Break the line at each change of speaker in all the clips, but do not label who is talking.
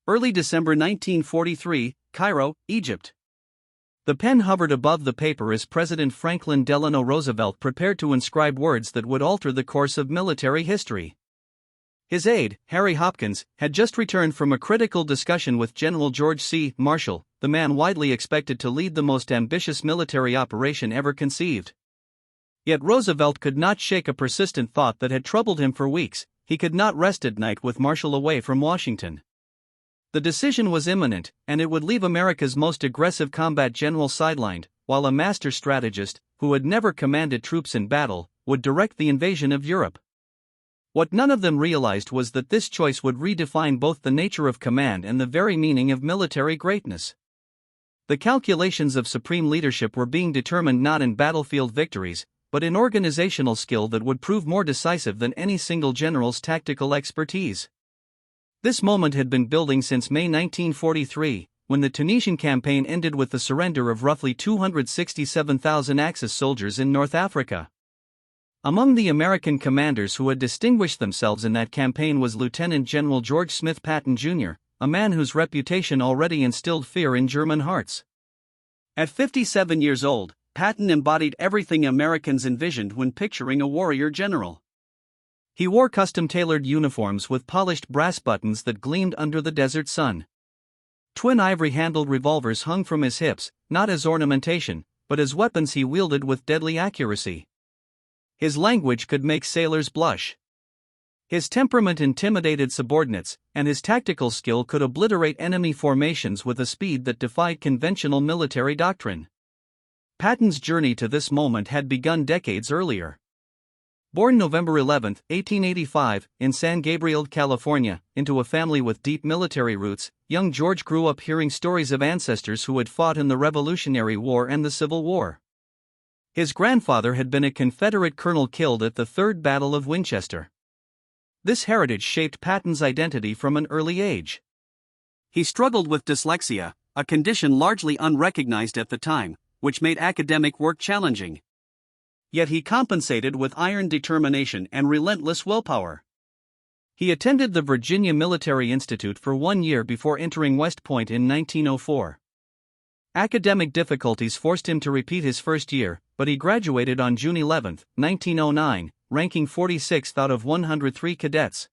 Early December 1943, Cairo, Egypt. The pen hovered above the paper as President Franklin Delano Roosevelt prepared to inscribe words that would alter the course of military history. His aide, Harry Hopkins, had just returned from a critical discussion with General George C. Marshall, the man widely expected to lead the most ambitious military operation ever conceived. Yet Roosevelt could not shake a persistent thought that had troubled him for weeks: he could not rest at night with Marshall away from Washington. The decision was imminent, and it would leave America's most aggressive combat general sidelined, while a master strategist, who had never commanded troops in battle, would direct the invasion of Europe. What none of them realized was that this choice would redefine both the nature of command and the very meaning of military greatness. The calculations of supreme leadership were being determined not in battlefield victories, but in organizational skill that would prove more decisive than any single general's tactical expertise. This moment had been building since May 1943, when the Tunisian campaign ended with the surrender of roughly 267,000 Axis soldiers in North Africa. Among the American commanders who had distinguished themselves in that campaign was Lieutenant General George Smith Patton Jr., a man whose reputation already instilled fear in German hearts. At 57 years old, Patton embodied everything Americans envisioned when picturing a warrior general. He wore custom-tailored uniforms with polished brass buttons that gleamed under the desert sun. Twin ivory-handled revolvers hung from his hips, not as ornamentation, but as weapons he wielded with deadly accuracy. His language could make sailors blush. His temperament intimidated subordinates, and his tactical skill could obliterate enemy formations with a speed that defied conventional military doctrine. Patton's journey to this moment had begun decades earlier. Born November 11, 1885, in San Gabriel, California, into a family with deep military roots, young George grew up hearing stories of ancestors who had fought in the Revolutionary War and the Civil War. His grandfather had been a Confederate colonel killed at the Third Battle of Winchester. This heritage shaped Patton's identity from an early age. He struggled with dyslexia, a condition largely unrecognized at the time, which made academic work challenging. Yet he compensated with iron determination and relentless willpower. He attended the Virginia Military Institute for 1 year before entering West Point in 1904. Academic difficulties forced him to repeat his first year, but he graduated on June 11, 1909, ranking 46th out of 103 cadets.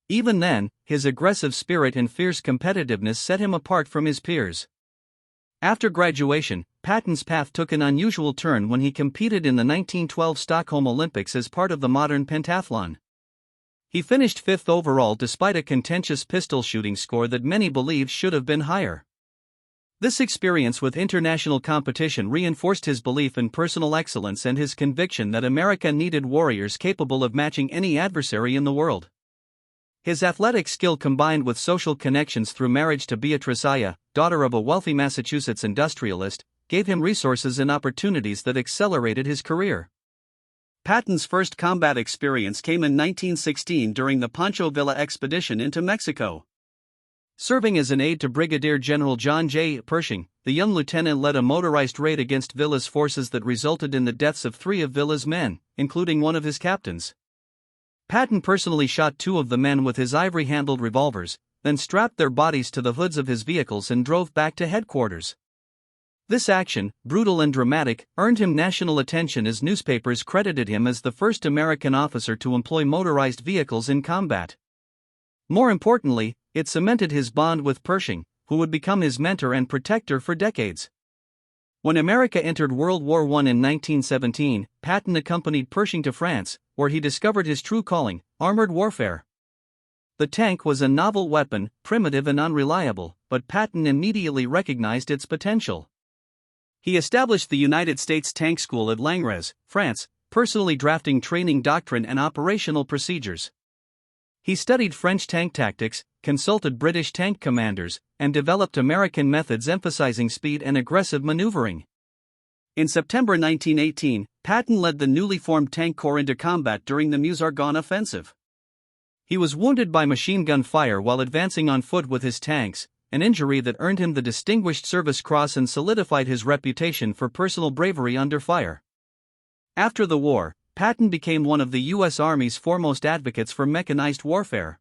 Even then, his aggressive spirit and fierce competitiveness set him apart from his peers. After graduation, Patton's path took an unusual turn when he competed in the 1912 Stockholm Olympics as part of the modern pentathlon. He finished fifth overall despite a contentious pistol shooting score that many believed should have been higher. This experience with international competition reinforced his belief in personal excellence and his conviction that America needed warriors capable of matching any adversary in the world. His athletic skill combined with social connections through marriage to Beatrice Aya, daughter of a wealthy Massachusetts industrialist, gave him resources and opportunities that accelerated his career. Patton's first combat experience came in 1916 during the Pancho Villa expedition into Mexico. Serving as an aide to Brigadier General John J. Pershing, the young lieutenant led a motorized raid against Villa's forces that resulted in the deaths of 3 of Villa's men, including one of his captains. Patton personally shot 2 of the men with his ivory-handled revolvers, then strapped their bodies to the hoods of his vehicles and drove back to headquarters. This action, brutal and dramatic, earned him national attention as newspapers credited him as the first American officer to employ motorized vehicles in combat. More importantly, it cemented his bond with Pershing, who would become his mentor and protector for decades. When America entered World War I in 1917, Patton accompanied Pershing to France, where he discovered his true calling, armored warfare. The tank was a novel weapon, primitive and unreliable, but Patton immediately recognized its potential. He established the United States Tank School at Langres, France, personally drafting training doctrine and operational procedures. He studied French tank tactics, consulted British tank commanders, and developed American methods emphasizing speed and aggressive maneuvering. In September 1918, Patton led the newly formed Tank Corps into combat during the Meuse-Argonne offensive. He was wounded by machine gun fire while advancing on foot with his tanks, an injury that earned him the Distinguished Service Cross and solidified his reputation for personal bravery under fire. After the war, Patton became one of the U.S. Army's foremost advocates for mechanized warfare.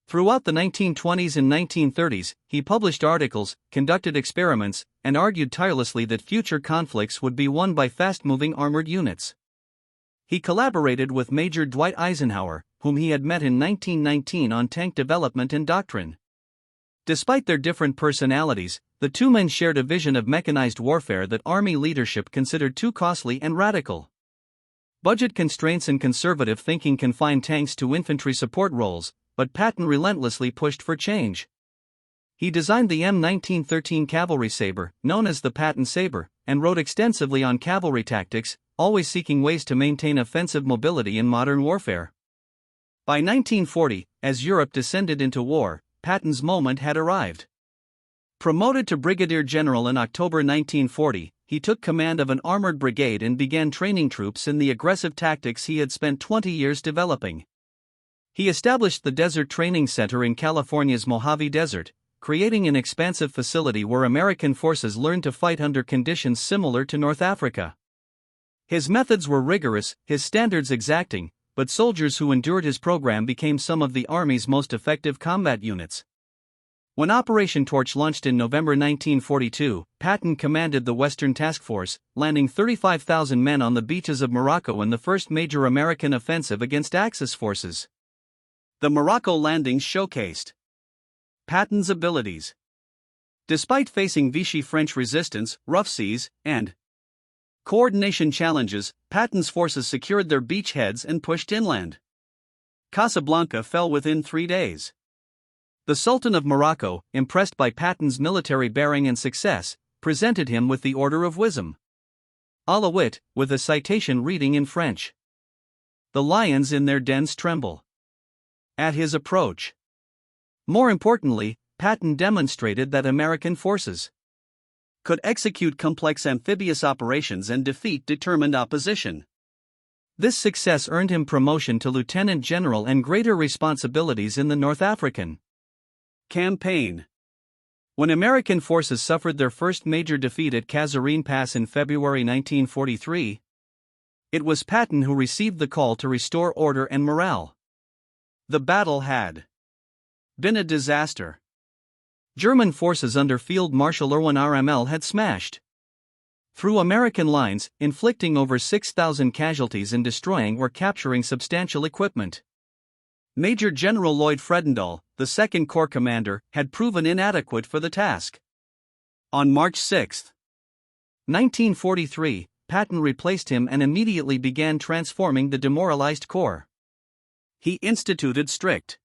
Throughout the 1920s and 1930s, he published articles, conducted experiments, and argued tirelessly that future conflicts would be won by fast-moving armored units. He collaborated with Major Dwight Eisenhower, whom he had met in 1919 on tank development and doctrine. Despite their different personalities, the two men shared a vision of mechanized warfare that Army leadership considered too costly and radical. Budget constraints and conservative thinking confined tanks to infantry support roles, but Patton relentlessly pushed for change. He designed the M1913 cavalry saber, known as the Patton Saber, and wrote extensively on cavalry tactics, always seeking ways to maintain offensive mobility in modern warfare. By 1940, as Europe descended into war, Patton's moment had arrived. Promoted to brigadier general in October 1940, he took command of an armored brigade and began training troops in the aggressive tactics he had spent 20 years developing. He established the Desert Training Center in California's Mojave Desert, creating an expansive facility where American forces learned to fight under conditions similar to North Africa. His methods were rigorous, his standards exacting, but soldiers who endured his program became some of the Army's most effective combat units. When Operation Torch launched in November 1942, Patton commanded the Western Task Force, landing 35,000 men on the beaches of Morocco in the first major American offensive against Axis forces. The Morocco landings showcased Patton's abilities. Despite facing Vichy French resistance, rough seas, and coordination challenges, Patton's forces secured their beachheads and pushed inland. Casablanca fell within 3 days. The Sultan of Morocco, impressed by Patton's military bearing and success, presented him with the Order of Wisdom. Alawite, with a citation reading in French. The lions in their dens tremble at his approach. More importantly, Patton demonstrated that American forces could execute complex amphibious operations and defeat determined opposition. This success earned him promotion to lieutenant general and greater responsibilities in the North African campaign. When American forces suffered their first major defeat at Kasserine Pass in February 1943, it was Patton who received the call to restore order and morale. The battle had been a disaster. German forces under Field Marshal Erwin Rommel had smashed through American lines, inflicting over 6,000 casualties and destroying or capturing substantial equipment. Major General Lloyd Fredendall, the 2nd Corps commander, had proven inadequate for the task. On March 6, 1943, Patton replaced him and immediately began transforming the demoralized corps. He instituted strict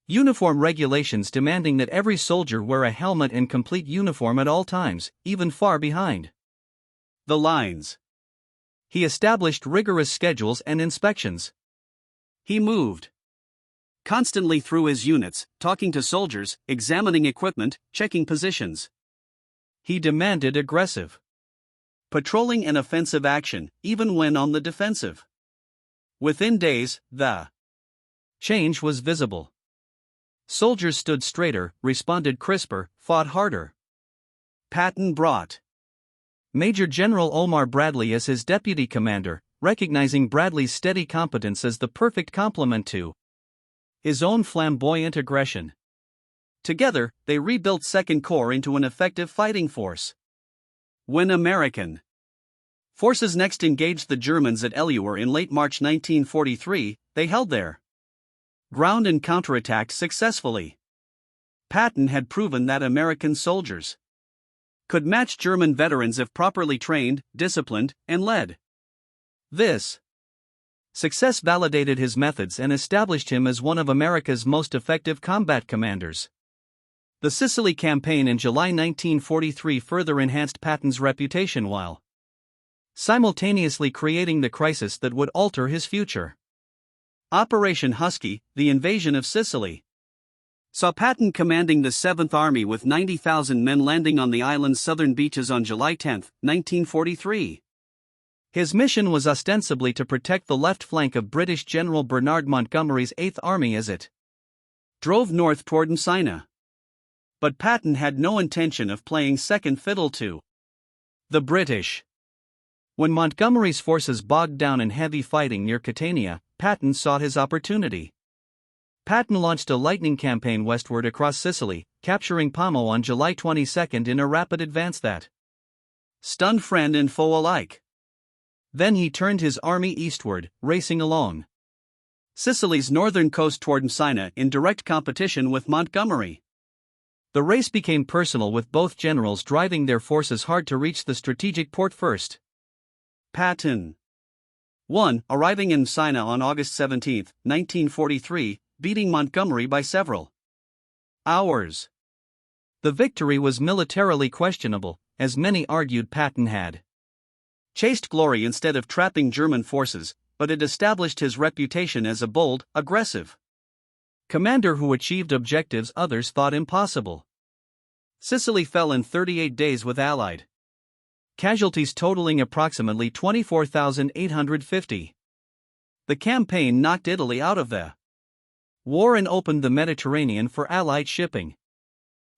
uniform regulations demanding that every soldier wear a helmet and complete uniform at all times, even far behind the lines. He established rigorous schedules and inspections. He moved constantly through his units, talking to soldiers, examining equipment, checking positions. He demanded aggressive patrolling and offensive action, even when on the defensive. Within days, the change was visible. Soldiers stood straighter, responded crisper, fought harder. Patton brought Major General Omar Bradley as his deputy commander, recognizing Bradley's steady competence as the perfect complement to his own flamboyant aggression. Together, they rebuilt 2nd Corps into an effective fighting force. When American forces next engaged the Germans at Elluwer in late March 1943, they held their ground and counterattacked successfully. Patton had proven that American soldiers could match German veterans if properly trained, disciplined, and led. This success validated his methods and established him as one of America's most effective combat commanders. The Sicily campaign in July 1943 further enhanced Patton's reputation while simultaneously creating the crisis that would alter his future. Operation Husky, the invasion of Sicily, saw Patton commanding the 7th Army with 90,000 men landing on the island's southern beaches on July 10, 1943. His mission was ostensibly to protect the left flank of British General Bernard Montgomery's 8th Army as it drove north toward Messina. But Patton had no intention of playing second fiddle to the British. When Montgomery's forces bogged down in heavy fighting near Catania, Patton sought his opportunity. Patton launched a lightning campaign westward across Sicily, capturing Como on July 22 in a rapid advance that stunned friend and foe alike. Then he turned his army eastward, racing along Sicily's northern coast toward Messina in direct competition with Montgomery. The race became personal, with both generals driving their forces hard to reach the strategic port first. Patton 1. Arriving in Messina on August 17, 1943, beating Montgomery by several hours. The victory was militarily questionable, as many argued Patton had chased glory instead of trapping German forces, but it established his reputation as a bold, aggressive commander who achieved objectives others thought impossible. Sicily fell in 38 days with Allied casualties totaling approximately 24,850. The campaign knocked Italy out of the war and opened the Mediterranean for Allied shipping.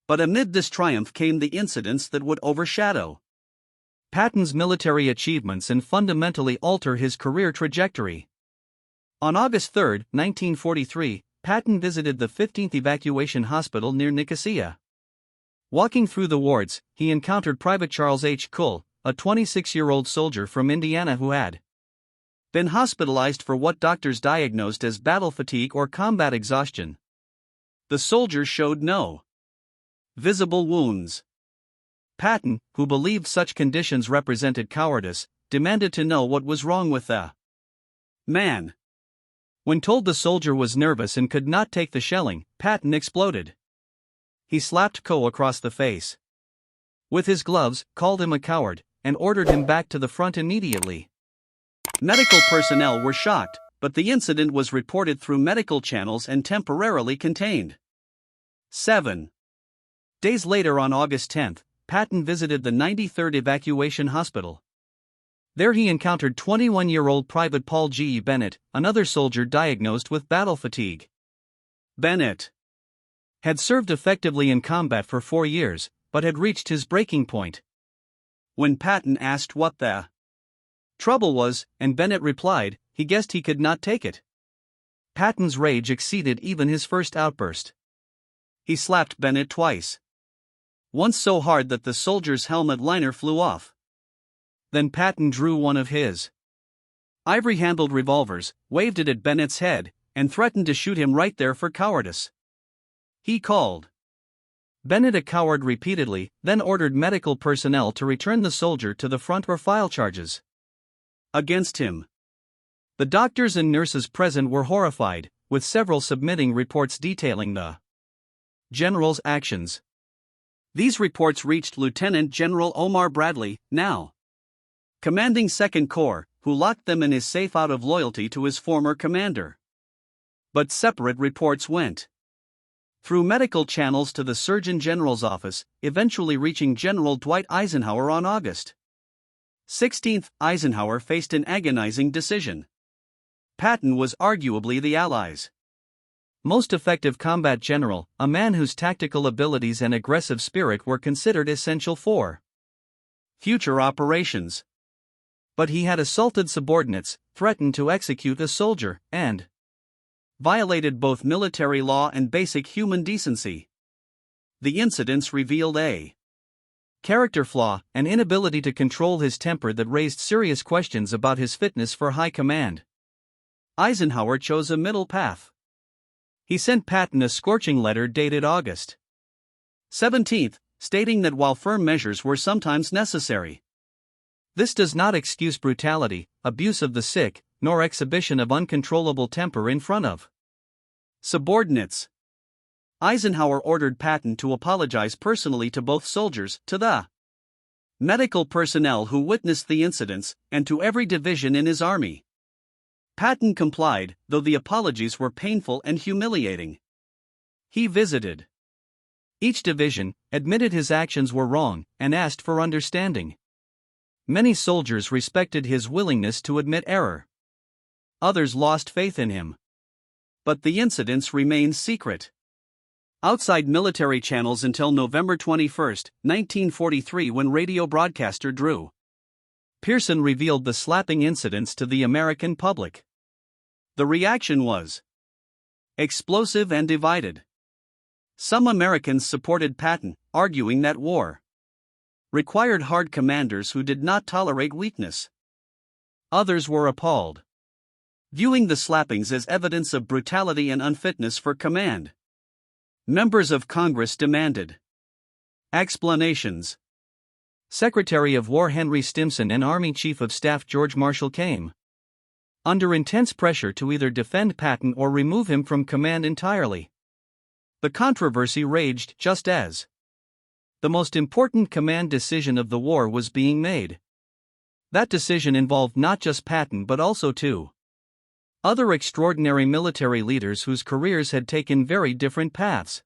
But amid this triumph came the incidents that would overshadow Patton's military achievements and fundamentally alter his career trajectory. On August 3, 1943, Patton visited the 15th Evacuation Hospital near Nicosia. Walking through the wards, he encountered Private Charles H. Kull, a 26-year-old soldier from Indiana who had been hospitalized for what doctors diagnosed as battle fatigue or combat exhaustion. The soldier showed no visible wounds. Patton, who believed such conditions represented cowardice, demanded to know what was wrong with the man. When told the soldier was nervous and could not take the shelling, Patton exploded. He slapped Kull across the face with his gloves, called him a coward, and ordered him back to the front immediately. Medical personnel were shocked, but the incident was reported through medical channels and temporarily contained. 7 days later, on August 10, Patton visited the 93rd Evacuation Hospital. There he encountered 21-year-old Private Paul G. Bennett, another soldier diagnosed with battle fatigue. Bennett had served effectively in combat for 4 years, but had reached his breaking point. When Patton asked what the trouble was, and Bennett replied, he guessed he could not take it. Patton's rage exceeded even his first outburst. He slapped Bennett twice. Once so hard that the soldier's helmet liner flew off. Then Patton drew one of his ivory-handled revolvers, waved it at Bennett's head, and threatened to shoot him right there for cowardice. He called Bennett a coward repeatedly, then ordered medical personnel to return the soldier to the front or file charges against him. The doctors and nurses present were horrified, with several submitting reports detailing the general's actions. These reports reached Lieutenant General Omar Bradley, now commanding 2nd Corps, who locked them in his safe out of loyalty to his former commander. But separate reports went through medical channels to the Surgeon General's office, eventually reaching General Dwight Eisenhower on August 16. Eisenhower faced an agonizing decision. Patton was arguably the Allies' most effective combat general, a man whose tactical abilities and aggressive spirit were considered essential for future operations. But he had assaulted subordinates, threatened to execute a soldier, and violated both military law and basic human decency. The incidents revealed a character flaw, an inability to control his temper that raised serious questions about his fitness for high command. Eisenhower chose a middle path. He sent Patton a scorching letter dated August 17, stating that while firm measures were sometimes necessary, this does not excuse brutality, abuse of the sick, nor exhibition of uncontrollable temper in front of subordinates. Eisenhower ordered Patton to apologize personally to both soldiers, to the medical personnel who witnessed the incidents, and to every division in his army. Patton complied, though the apologies were painful and humiliating. He visited each division, admitted his actions were wrong, and asked for understanding. Many soldiers respected his willingness to admit error. Others lost faith in him. But the incidents remained secret outside military channels until November 21, 1943, when radio broadcaster Drew Pearson revealed the slapping incidents to the American public. The reaction was explosive and divided. Some Americans supported Patton, arguing that war required hard commanders who did not tolerate weakness. Others were appalled, viewing the slappings as evidence of brutality and unfitness for command. Members of Congress demanded explanations. Secretary of War Henry Stimson and Army Chief of Staff George Marshall came under intense pressure to either defend Patton or remove him from command entirely. The controversy raged just as the most important command decision of the war was being made. That decision involved not just Patton but also two other extraordinary military leaders whose careers had taken very different paths.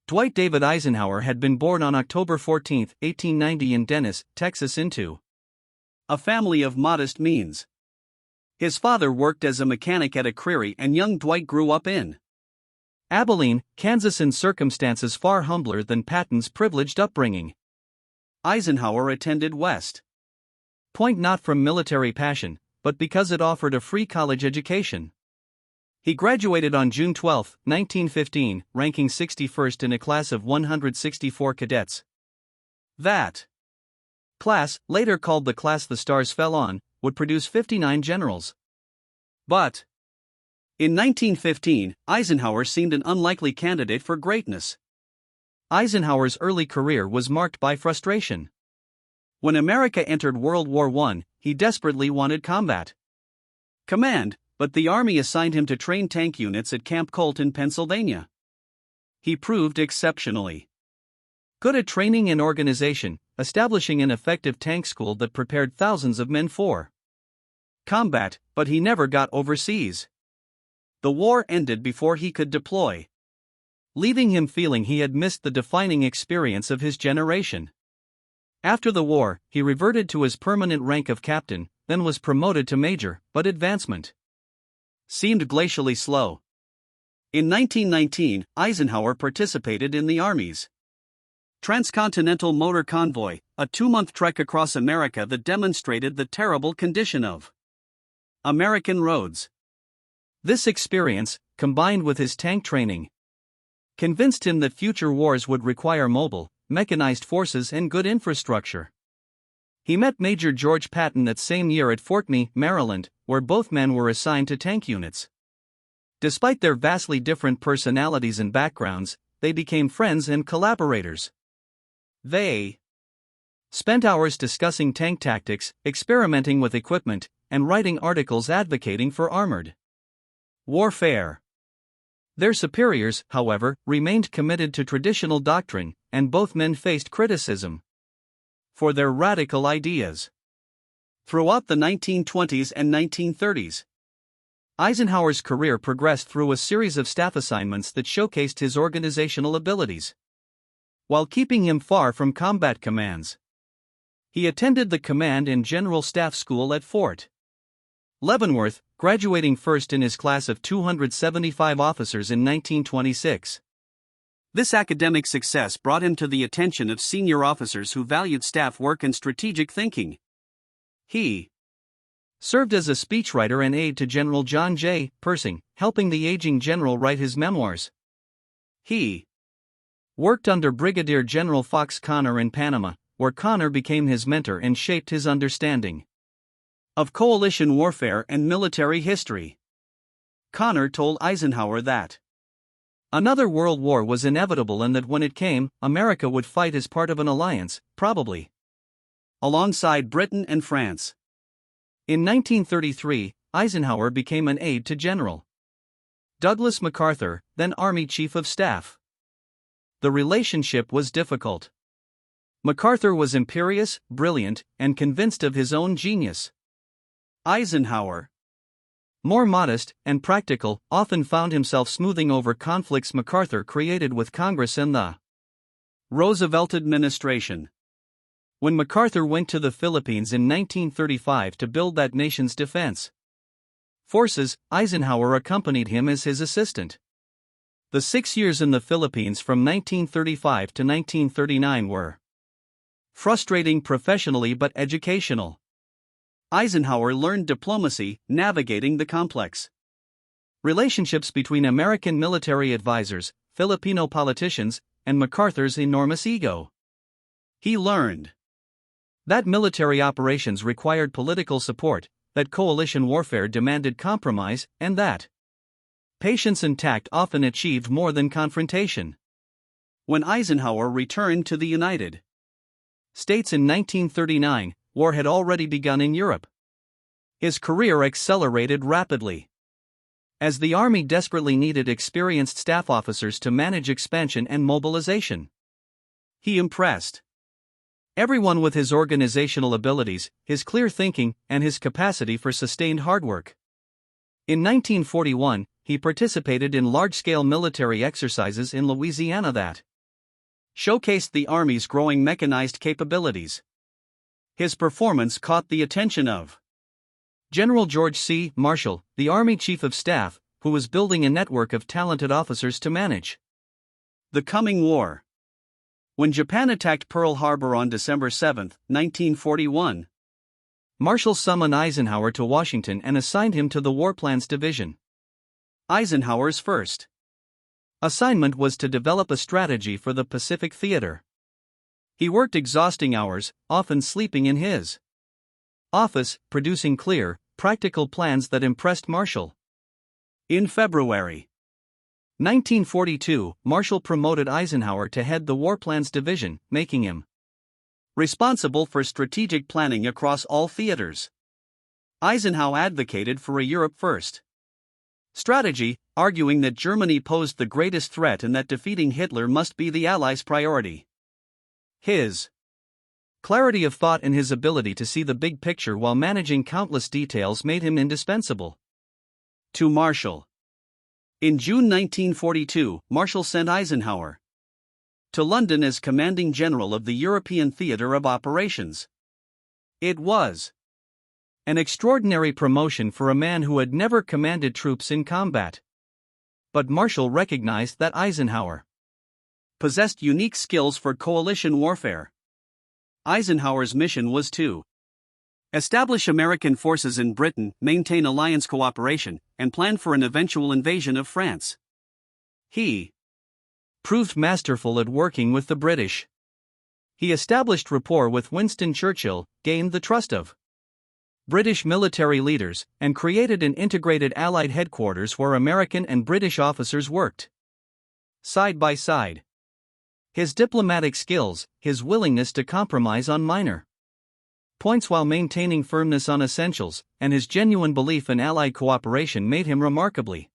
Dwight David Eisenhower had been born on October 14, 1890 in Dennis, Texas into a family of modest means. His father worked as a mechanic at a creary and young Dwight grew up in Abilene, Kansas in circumstances far humbler than Patton's privileged upbringing. Eisenhower attended West Point not from military passion, but because it offered a free college education. He graduated on June 12, 1915, ranking 61st in a class of 164 cadets. That class, later called the class the Stars Fell On, would produce 59 generals. But in 1915, Eisenhower seemed an unlikely candidate for greatness. Eisenhower's early career was marked by frustration. When America entered World War I, he desperately wanted combat command, but the Army assigned him to train tank units at Camp Colt in Pennsylvania. He proved exceptionally good at training and organization, establishing an effective tank school that prepared thousands of men for combat, but he never got overseas. The war ended before he could deploy, leaving him feeling he had missed the defining experience of his generation. After the war, he reverted to his permanent rank of captain, then was promoted to major, but advancement seemed glacially slow. In 1919, Eisenhower participated in the Army's Transcontinental Motor Convoy, a 2-month trek across America that demonstrated the terrible condition of American roads. This experience, combined with his tank training, convinced him that future wars would require mobile, mechanized forces and good infrastructure. He met Major George Patton that same year at Fort Meade, Maryland, where both men were assigned to tank units. Despite their vastly different personalities and backgrounds, they became friends and collaborators. They spent hours discussing tank tactics, experimenting with equipment, and writing articles advocating for armored warfare. Their superiors, however, remained committed to traditional doctrine, and both men faced criticism for their radical ideas. Throughout the 1920s and 1930s, Eisenhower's career progressed through a series of staff assignments that showcased his organizational abilities, while keeping him far from combat commands. He attended the Command and General Staff School at Fort Leavenworth, graduating first in his class of 275 officers in 1926. This academic success brought him to the attention of senior officers who valued staff work and strategic thinking. He served as a speechwriter and aide to General John J. Pershing, helping the aging general write his memoirs. He worked under Brigadier General Fox Connor in Panama, where Connor became his mentor and shaped his understanding of coalition warfare and military history. Connor told Eisenhower that another world war was inevitable and that when it came, America would fight as part of an alliance, probably alongside Britain and France. In 1933, Eisenhower became an aide to General Douglas MacArthur, then Army Chief of Staff. The relationship was difficult. MacArthur was imperious, brilliant, and convinced of his own genius. Eisenhower, more modest and practical, often found himself smoothing over conflicts MacArthur created with Congress and the Roosevelt administration. When MacArthur went to the Philippines in 1935 to build that nation's defense forces, Eisenhower accompanied him as his assistant. The 6 years in the Philippines from 1935 to 1939 were frustrating professionally but educational. Eisenhower learned diplomacy, navigating the complex Relationships between American military advisors, Filipino politicians, and MacArthur's enormous ego. He learned that military operations required political support, that coalition warfare demanded compromise, and that patience and tact often achieved more than confrontation. When Eisenhower returned to the United States in 1939, war had already begun in Europe. His career accelerated rapidly, as the Army desperately needed experienced staff officers to manage expansion and mobilization. He impressed everyone with his organizational abilities, his clear thinking, and his capacity for sustained hard work. In 1941, he participated in large-scale military exercises in Louisiana that showcased the Army's growing mechanized capabilities. His performance caught the attention of General George C. Marshall, the Army Chief of Staff, who was building a network of talented officers to manage the coming war. When Japan attacked Pearl Harbor on December 7, 1941, Marshall summoned Eisenhower to Washington and assigned him to the War Plans Division. Eisenhower's first assignment was to develop a strategy for the Pacific Theater. He worked exhausting hours, often sleeping in his office, producing clear, practical plans that impressed Marshall. In February 1942, Marshall promoted Eisenhower to head the War Plans Division, making him responsible for strategic planning across all theaters. Eisenhower advocated for a Europe First strategy, arguing that Germany posed the greatest threat and that defeating Hitler must be the Allies' priority. His clarity of thought and his ability to see the big picture while managing countless details made him indispensable to Marshall. In June 1942, Marshall sent Eisenhower to London as Commanding General of the European Theatre of Operations. It was an extraordinary promotion for a man who had never commanded troops in combat. But Marshall recognized that Eisenhower possessed unique skills for coalition warfare. Eisenhower's mission was to establish American forces in Britain, maintain alliance cooperation, and plan for an eventual invasion of France. He proved masterful at working with the British. He established rapport with Winston Churchill, gained the trust of British military leaders, and created an integrated Allied headquarters where American and British officers worked side by side. His diplomatic skills, his willingness to compromise on minor points while maintaining firmness on essentials, and his genuine belief in Allied cooperation made him remarkably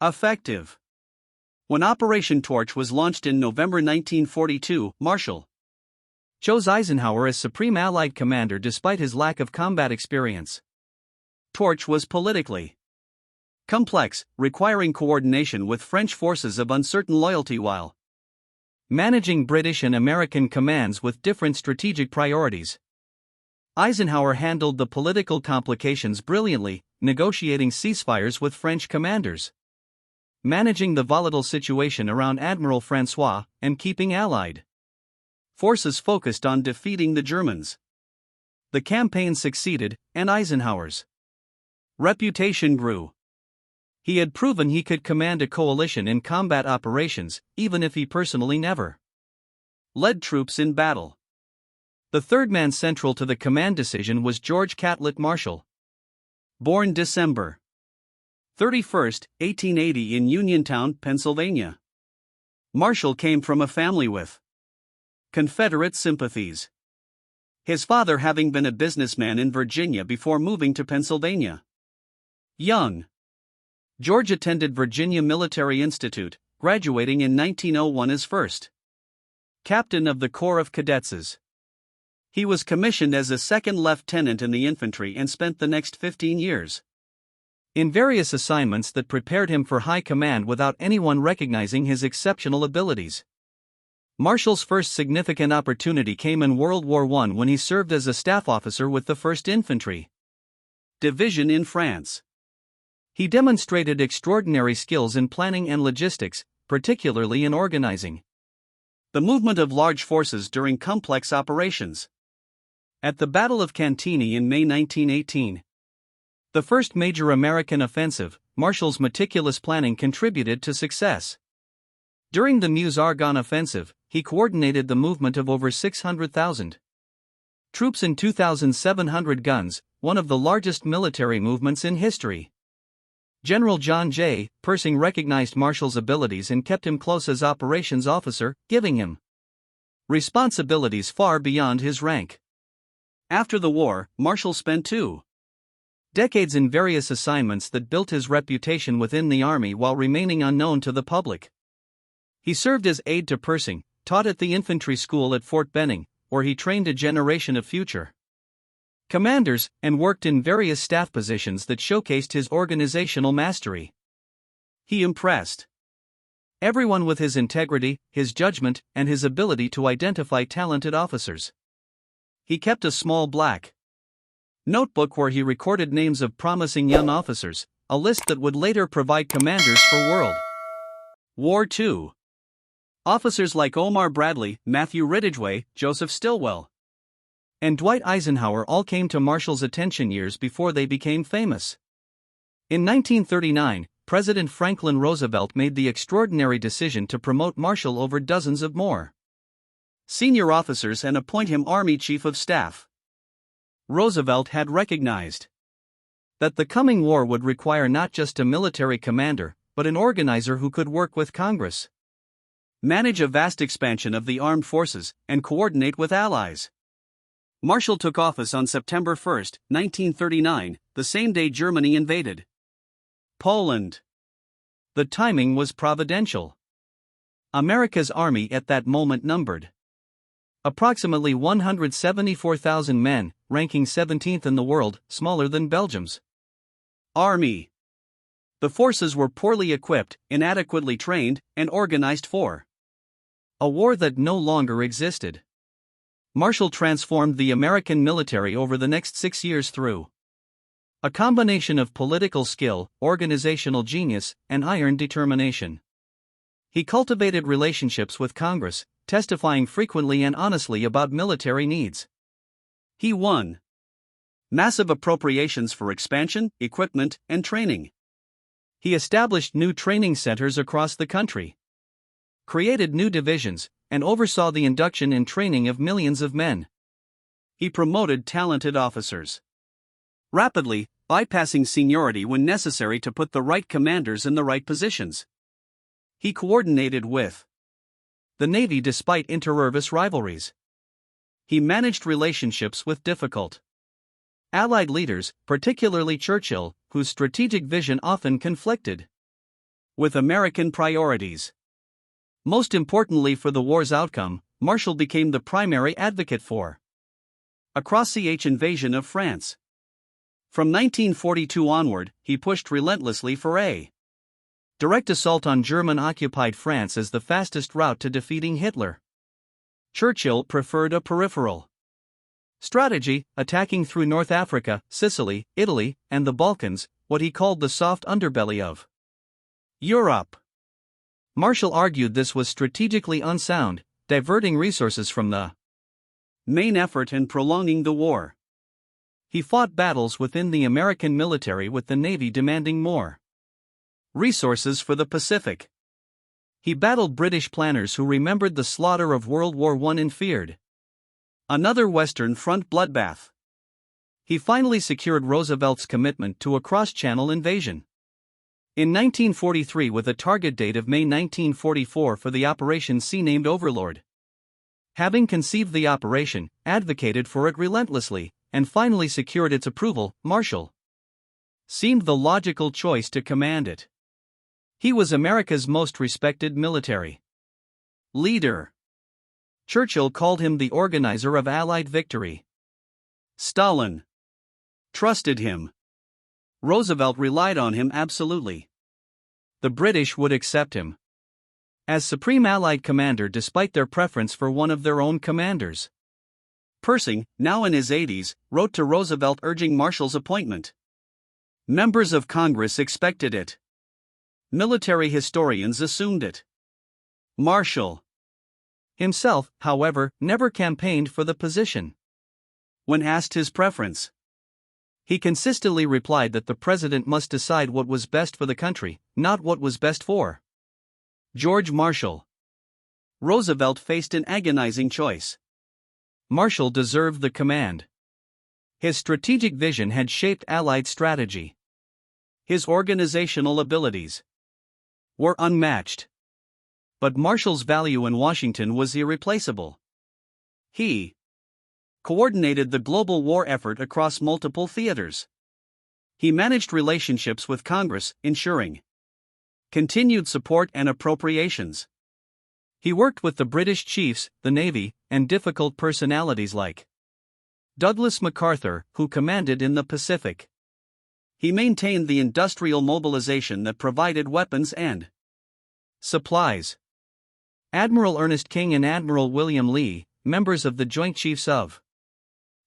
effective. When Operation Torch was launched in November 1942, Marshall chose Eisenhower as Supreme Allied Commander despite his lack of combat experience. Torch was politically complex, requiring coordination with French forces of uncertain loyalty while managing British and American commands with different strategic priorities. Eisenhower handled the political complications brilliantly, negotiating ceasefires with French commanders, managing the volatile situation around Admiral François, and keeping Allied forces focused on defeating the Germans. The campaign succeeded, and Eisenhower's reputation grew. He had proven he could command a coalition in combat operations, even if he personally never led troops in battle. The third man central to the command decision was George Catlett Marshall. Born December 31, 1880 in Uniontown, Pennsylvania, Marshall came from a family with Confederate sympathies, his father having been a businessman in Virginia before moving to Pennsylvania. Young George attended Virginia Military Institute, graduating in 1901 as first captain of the Corps of Cadets. He was commissioned as a second lieutenant in the infantry and spent the next 15 years in various assignments that prepared him for high command without anyone recognizing his exceptional abilities. Marshall's first significant opportunity came in World War I when he served as a staff officer with the 1st Infantry Division in France. He demonstrated extraordinary skills in planning and logistics, particularly in organizing the movement of large forces during complex operations. At the Battle of Cantigny in May 1918, the first major American offensive, Marshall's meticulous planning contributed to success. During the Meuse-Argonne offensive, he coordinated the movement of over 600,000 troops and 2,700 guns, one of the largest military movements in history. General John J. Pershing recognized Marshall's abilities and kept him close as operations officer, giving him responsibilities far beyond his rank. After the war, Marshall spent 2 decades in various assignments that built his reputation within the Army while remaining unknown to the public. He served as aide to Pershing, taught at the infantry school at Fort Benning, where he trained a generation of future commanders, and worked in various staff positions that showcased his organizational mastery. He impressed everyone with his integrity, his judgment, and his ability to identify talented officers. He kept a small black notebook where he recorded names of promising young officers, a list that would later provide commanders for World War II. Officers like Omar Bradley, Matthew Ridgway, Joseph Stilwell, and Dwight Eisenhower all came to Marshall's attention years before they became famous. In 1939, President Franklin Roosevelt made the extraordinary decision to promote Marshall over dozens of more senior officers and appoint him Army Chief of Staff. Roosevelt had recognized that the coming war would require not just a military commander, but an organizer who could work with Congress, manage a vast expansion of the armed forces, and coordinate with allies. Marshall took office on September 1, 1939, the same day Germany invaded Poland. The timing was providential. America's army at that moment numbered approximately 174,000 men, ranking 17th in the world, smaller than Belgium's army. The forces were poorly equipped, inadequately trained, and organized for a war that no longer existed. Marshall transformed the American military over the next 6 years through a combination of political skill, organizational genius, and iron determination. He cultivated relationships with Congress, testifying frequently and honestly about military needs. He won massive appropriations for expansion, equipment, and training. He established new training centers across the country, created new divisions, and oversaw the induction and training of millions of men. He promoted talented officers rapidly, bypassing seniority when necessary to put the right commanders in the right positions. He coordinated with the Navy despite inter-service rivalries. He managed relationships with difficult Allied leaders, particularly Churchill, whose strategic vision often conflicted with American priorities. Most importantly for the war's outcome, Marshall became the primary advocate for a cross-siege invasion of France. From 1942 onward, he pushed relentlessly for a direct assault on German-occupied France as the fastest route to defeating Hitler. Churchill preferred a peripheral strategy, attacking through North Africa, Sicily, Italy, and the Balkans, what he called the soft underbelly of Europe. Marshall argued this was strategically unsound, diverting resources from the main effort and prolonging the war. He fought battles within the American military with the Navy demanding more resources for the Pacific. He battled British planners who remembered the slaughter of World War I and feared another Western Front bloodbath. He finally secured Roosevelt's commitment to a cross-channel invasion in 1943 with a target date of May 1944 for the Operation Sea-named Overlord. Having conceived the operation, advocated for it relentlessly, and finally secured its approval, Marshall seemed the logical choice to command it. He was America's most respected military leader. Churchill called him the organizer of Allied victory. Stalin trusted him. Roosevelt relied on him absolutely. The British would accept him as Supreme Allied Commander despite their preference for one of their own commanders. Pershing, now in his 80s, wrote to Roosevelt urging Marshall's appointment. Members of Congress expected it. Military historians assumed it. Marshall himself, however, never campaigned for the position. When asked his preference, He consistently replied that the president must decide what was best for the country, not what was best for George Marshall. Roosevelt faced an agonizing choice. Marshall deserved the command. His strategic vision had shaped Allied strategy. His organizational abilities were unmatched. But Marshall's value in Washington was irreplaceable. He coordinated the global war effort across multiple theaters. He managed relationships with Congress, ensuring continued support and appropriations. He worked with the British chiefs, the Navy, and difficult personalities like Douglas MacArthur, who commanded in the Pacific. He maintained the industrial mobilization that provided weapons and supplies. Admiral Ernest King and Admiral William Lee, members of the Joint Chiefs of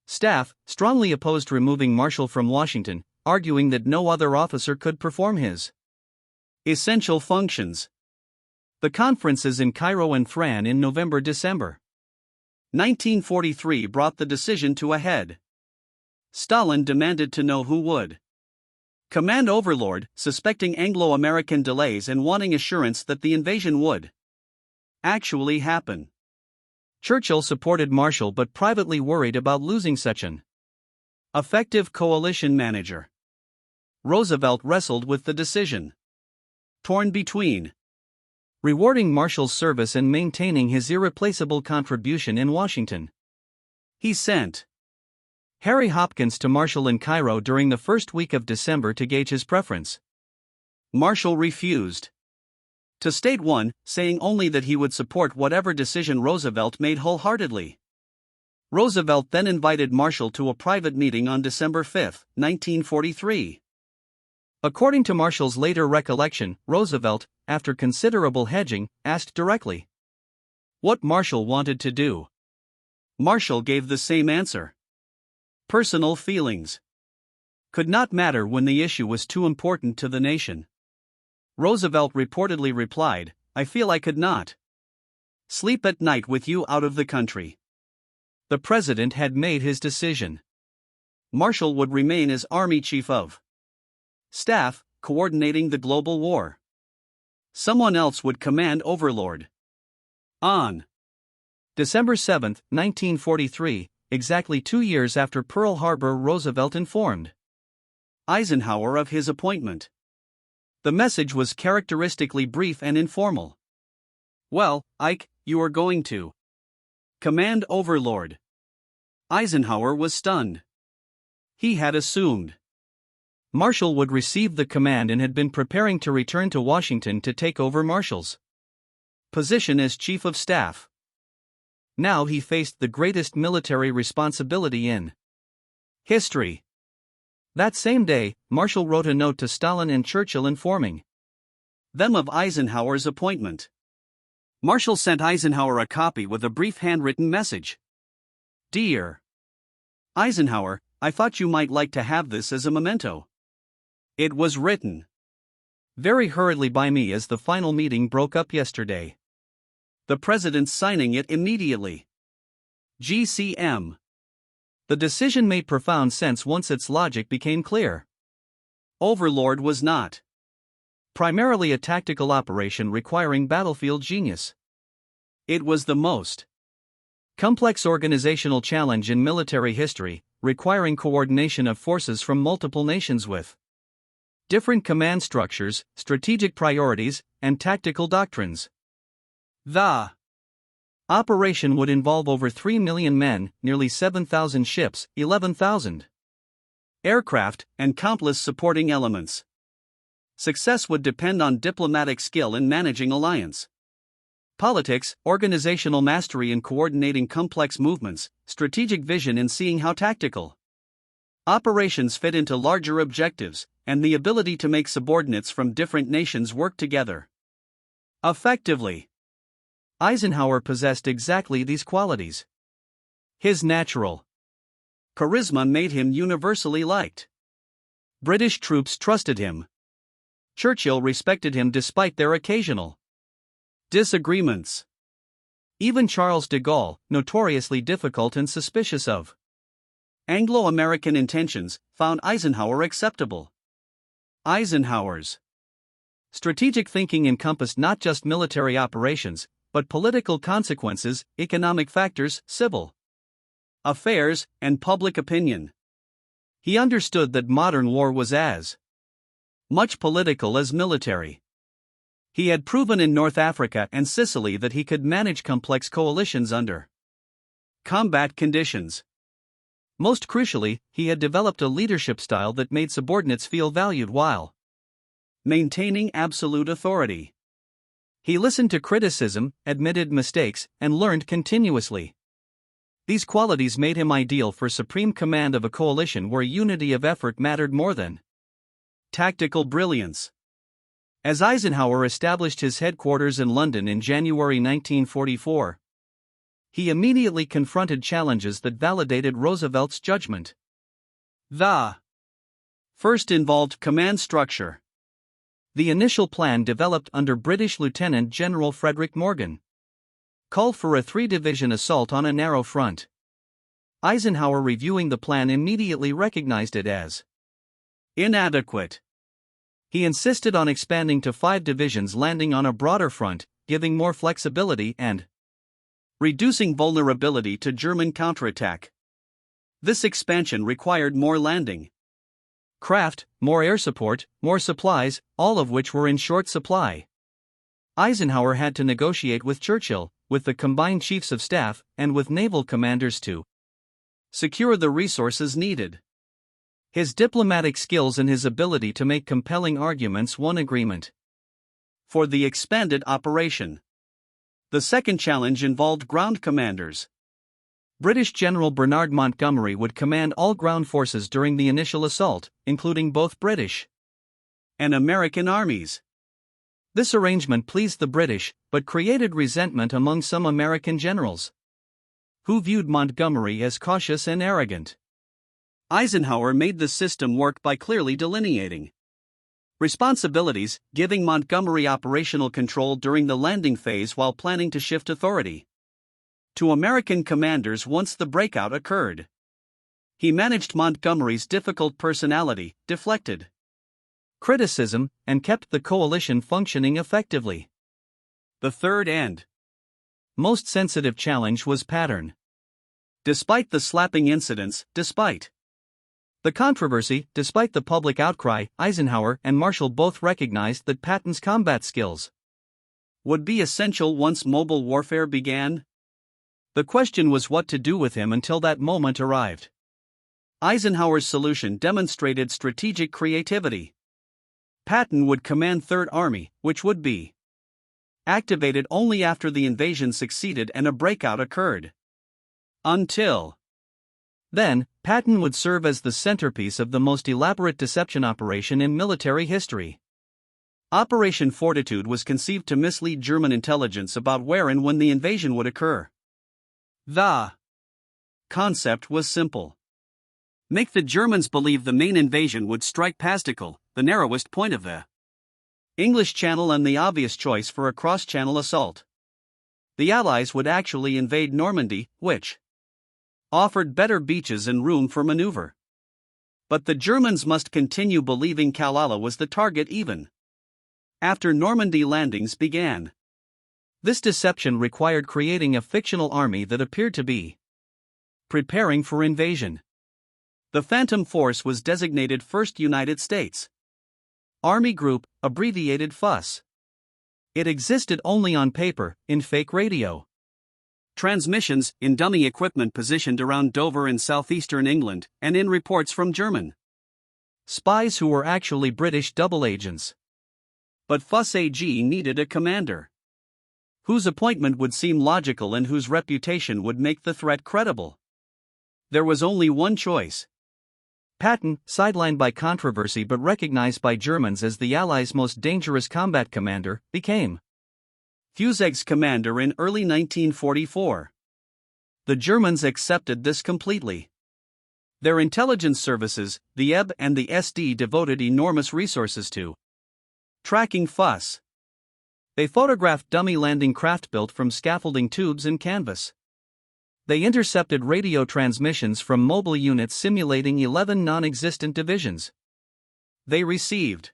Staff, strongly opposed removing Marshall from Washington, arguing that no other officer could perform his essential functions. The conferences in Cairo and Thran in November-December 1943 brought the decision to a head. Stalin demanded to know who would command Overlord, suspecting Anglo-American delays and wanting assurance that the invasion would actually happen. Churchill supported Marshall but privately worried about losing such an effective coalition manager. Roosevelt wrestled with the decision, torn between rewarding Marshall's service and maintaining his irreplaceable contribution in Washington. He sent Harry Hopkins to Marshall in Cairo during the first week of December to gauge his preference. Marshall refused to state one, saying only that he would support whatever decision Roosevelt made wholeheartedly. Roosevelt then invited Marshall to a private meeting on December 5, 1943. According to Marshall's later recollection, Roosevelt, after considerable hedging, asked directly what Marshall wanted to do. Marshall gave the same answer. Personal feelings could not matter when the issue was too important to the nation. Roosevelt reportedly replied, "I feel I could not sleep at night with you out of the country." The president had made his decision. Marshall would remain as Army Chief of Staff, coordinating the global war. Someone else would command Overlord. On December 7, 1943, exactly 2 years after Pearl Harbor, Roosevelt informed Eisenhower of his appointment. The message was characteristically brief and informal. "Well, Ike, you are going to command Overlord." Eisenhower was stunned. He had assumed Marshall would receive the command and had been preparing to return to Washington to take over Marshall's position as Chief of Staff. Now he faced the greatest military responsibility in history. That same day, Marshall wrote a note to Stalin and Churchill informing them of Eisenhower's appointment. Marshall sent Eisenhower a copy with a brief handwritten message. "Dear Eisenhower, I thought you might like to have this as a memento." It was written very hurriedly by me as the final meeting broke up yesterday. The president signing it immediately. GCM. The decision made profound sense once its logic became clear. Overlord was not primarily a tactical operation requiring battlefield genius. It was the most complex organizational challenge in military history, requiring coordination of forces from multiple nations with different command structures, strategic priorities, and tactical doctrines. The operation would involve over 3 million men, nearly 7,000 ships, 11,000 aircraft, and countless supporting elements. Success would depend on diplomatic skill in managing alliance politics, organizational mastery in coordinating complex movements, strategic vision in seeing how tactical operations fit into larger objectives, and the ability to make subordinates from different nations work together effectively. Eisenhower possessed exactly these qualities. His natural charisma made him universally liked. British troops trusted him. Churchill respected him despite their occasional disagreements. Even Charles de Gaulle, notoriously difficult and suspicious of Anglo-American intentions found Eisenhower acceptable. Eisenhower's strategic thinking encompassed not just military operations, but political consequences, economic factors, civil affairs, and public opinion. He understood that modern war was as much political as military. He had proven in North Africa and Sicily that he could manage complex coalitions under combat conditions. Most crucially, he had developed a leadership style that made subordinates feel valued while maintaining absolute authority. He listened to criticism, admitted mistakes, and learned continuously. These qualities made him ideal for supreme command of a coalition where unity of effort mattered more than tactical brilliance. As Eisenhower established his headquarters in London in January 1944, he immediately confronted challenges that validated Roosevelt's judgment. The first involved command structure. The initial plan, developed under British Lieutenant General Frederick Morgan, called for a three-division assault on a narrow front. Eisenhower, reviewing the plan, immediately recognized it as inadequate. He insisted on expanding to 5 divisions, landing on a broader front, giving more flexibility and reducing vulnerability to German counterattack. This expansion required more landing craft, more air support, more supplies, all of which were in short supply. Eisenhower had to negotiate with Churchill, with the combined chiefs of staff, and with naval commanders to secure the resources needed. His diplomatic skills and his ability to make compelling arguments won agreement for the expanded operation. The second challenge involved ground commanders. British General Bernard Montgomery would command all ground forces during the initial assault, including both British and American armies. This arrangement pleased the British, but created resentment among some American generals, who viewed Montgomery as cautious and arrogant. Eisenhower made the system work by clearly delineating responsibilities, giving Montgomery operational control during the landing phase while planning to shift authority to American commanders once the breakout occurred. He managed Montgomery's difficult personality, deflected criticism, and kept the coalition functioning effectively. The third and most sensitive challenge was pattern. Despite the slapping incidents, despite the controversy, despite the public outcry, Eisenhower and Marshall both recognized that Patton's combat skills would be essential once mobile warfare began. The question was what to do with him until that moment arrived. Eisenhower's solution demonstrated strategic creativity. Patton would command Third Army, which would be activated only after the invasion succeeded and a breakout occurred. Until then, Patton would serve as the centerpiece of the most elaborate deception operation in military history. Operation Fortitude was conceived to mislead German intelligence about where and when the invasion would occur. The concept was simple. Make the Germans believe the main invasion would strike Pascal, the narrowest point of the English Channel and the obvious choice for a cross-channel assault. The Allies would actually invade Normandy, which offered better beaches and room for maneuver. But the Germans must continue believing Kallala was the target even after Normandy landings began. This deception required creating a fictional army that appeared to be preparing for invasion. The Phantom Force was designated 1st United States Army Group, abbreviated FUS. It existed only on paper, in fake radio transmissions, in dummy equipment positioned around Dover in southeastern England, and in reports from German spies who were actually British double agents. But FUS AG needed a commander whose appointment would seem logical and whose reputation would make the threat credible. There was only one choice. Patton, sidelined by controversy but recognized by Germans as the Allies' most dangerous combat commander, became Fuseg's commander in early 1944. The Germans accepted this completely. Their intelligence services, the EB and the SD, devoted enormous resources to tracking FUS. They photographed dummy landing craft built from scaffolding tubes and canvas. They intercepted radio transmissions from mobile units simulating 11 non-existent divisions. They received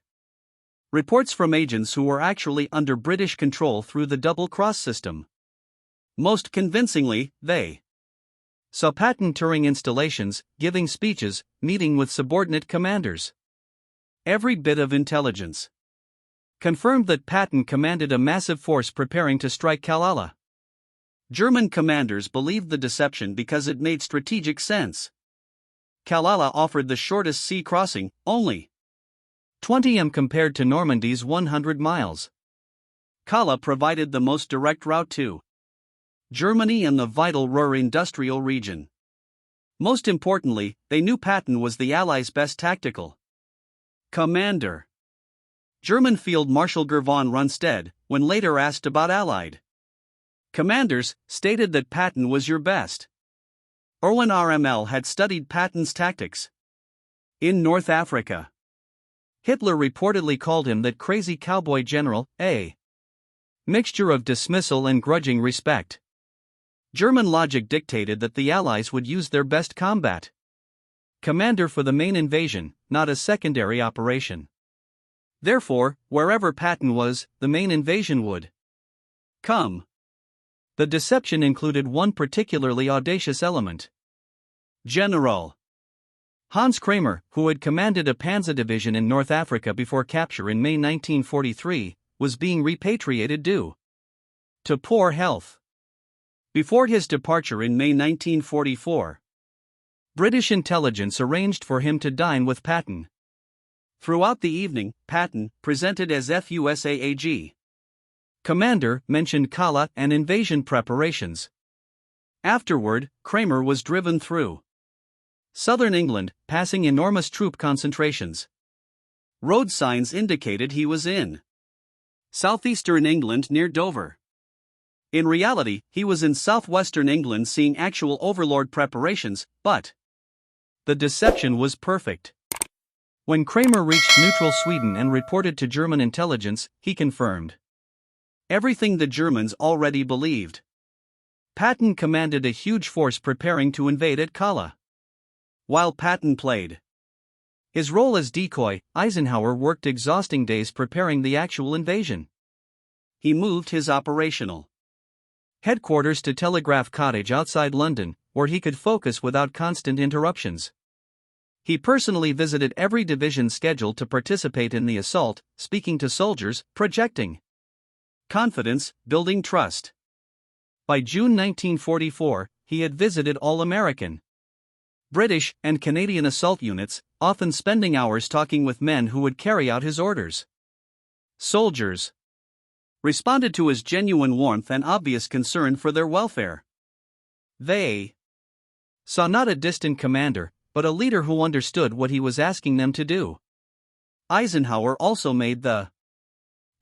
reports from agents who were actually under British control through the double-cross system. Most convincingly, they saw Patton touring installations, giving speeches, meeting with subordinate commanders. Every bit of intelligence confirmed that Patton commanded a massive force preparing to strike Killala. German commanders believed the deception because it made strategic sense. Killala offered the shortest sea crossing, only 20 m compared to Normandy's 100 miles. Kala provided the most direct route to Germany and the vital Ruhr industrial region. Most importantly, they knew Patton was the Allies' best tactical commander. German Field Marshal Geir von Rundstedt, when later asked about Allied commanders, stated that Patton was your best. Erwin Rommel had studied Patton's tactics in North Africa. Hitler reportedly called him that crazy cowboy general, a mixture of dismissal and grudging respect. German logic dictated that the Allies would use their best combat commander for the main invasion, not a secondary operation. Therefore, wherever Patton was, the main invasion would come. The deception included one particularly audacious element. General Hans Kramer, who had commanded a panzer division in North Africa before capture in May 1943, was being repatriated due to poor health. Before his departure in May 1944, British intelligence arranged for him to dine with Patton. Throughout the evening, Patton, presented as FUSAAG commander, mentioned Kala and invasion preparations. Afterward, Kramer was driven through southern England, passing enormous troop concentrations. Road signs indicated he was in southeastern England near Dover. In reality, he was in southwestern England seeing actual overlord preparations, but the deception was perfect. When Kramer reached neutral Sweden and reported to German intelligence, he confirmed everything the Germans already believed. Patton commanded a huge force preparing to invade at Kala. While Patton played his role as decoy, Eisenhower worked exhausting days preparing the actual invasion. He moved his operational headquarters to Telegraph Cottage outside London, where he could focus without constant interruptions. He personally visited every division scheduled to participate in the assault, speaking to soldiers, projecting confidence, building trust. By June 1944, he had visited all American, British, and Canadian assault units, often spending hours talking with men who would carry out his orders. Soldiers responded to his genuine warmth and obvious concern for their welfare. They saw not a distant commander, but a leader who understood what he was asking them to do. Eisenhower also made the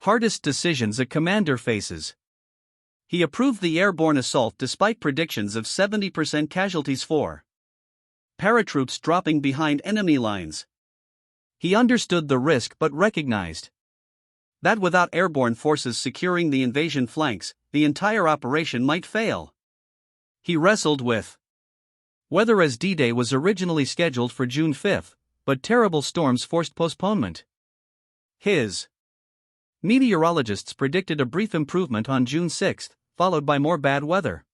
hardest decisions a commander faces. He approved the airborne assault despite predictions of 70% casualties for paratroops dropping behind enemy lines. He understood the risk but recognized that without airborne forces securing the invasion flanks, the entire operation might fail. He wrestled with weather as D-Day was originally scheduled for June 5, but terrible storms forced postponement. His meteorologists predicted a brief improvement on June 6, followed by more bad weather.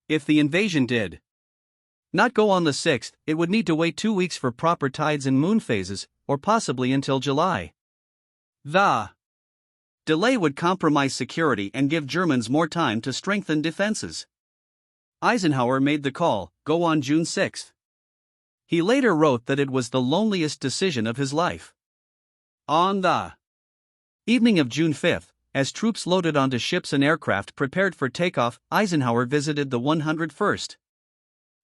If the invasion did not go on the 6th, it would need to wait 2 weeks for proper tides and moon phases, or possibly until July. The delay would compromise security and give Germans more time to strengthen defenses. Eisenhower made the call, go on June 6. He later wrote that it was the loneliest decision of his life. On the evening of June 5, as troops loaded onto ships and aircraft prepared for takeoff, Eisenhower visited the 101st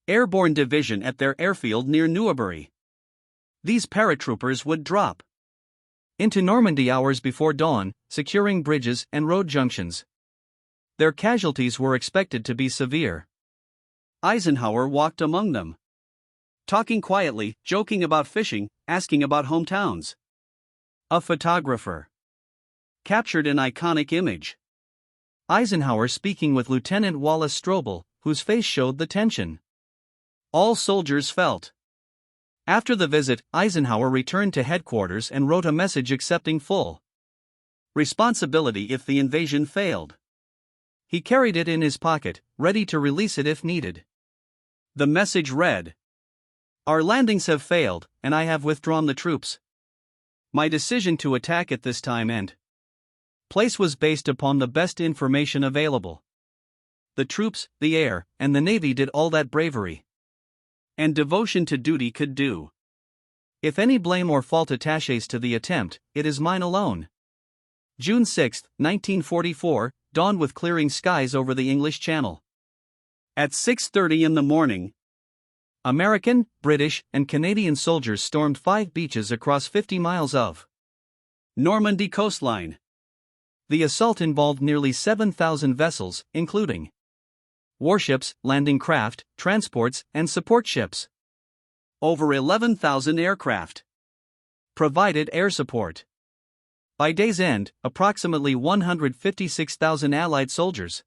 Airborne Division at their airfield near Newbury. These paratroopers would drop into Normandy hours before dawn, securing bridges and road junctions. Their casualties were expected to be severe. Eisenhower walked among them, talking quietly, joking about fishing, asking about hometowns. A photographer captured an iconic image. Eisenhower speaking with Lieutenant Wallace Strobel, whose face showed the tension all soldiers felt. After the visit, Eisenhower returned to headquarters and wrote a message accepting full responsibility if the invasion failed. He carried it in his pocket, ready to release it if needed. The message read, "Our landings have failed, and I have withdrawn the troops. My decision to attack at this time and place was based upon the best information available. The troops, the air, and the navy did all that bravery and devotion to duty could do. If any blame or fault attaches to the attempt, it is mine alone." June 6, 1944, dawned with clearing skies over the English Channel. At 6:30 in the morning, American, British, and Canadian soldiers stormed 5 beaches across 50 miles of Normandy coastline. The assault involved nearly 7,000 vessels, including warships, landing craft, transports, and support ships. Over 11,000 aircraft provided air support. By day's end, approximately 156,000 Allied soldiers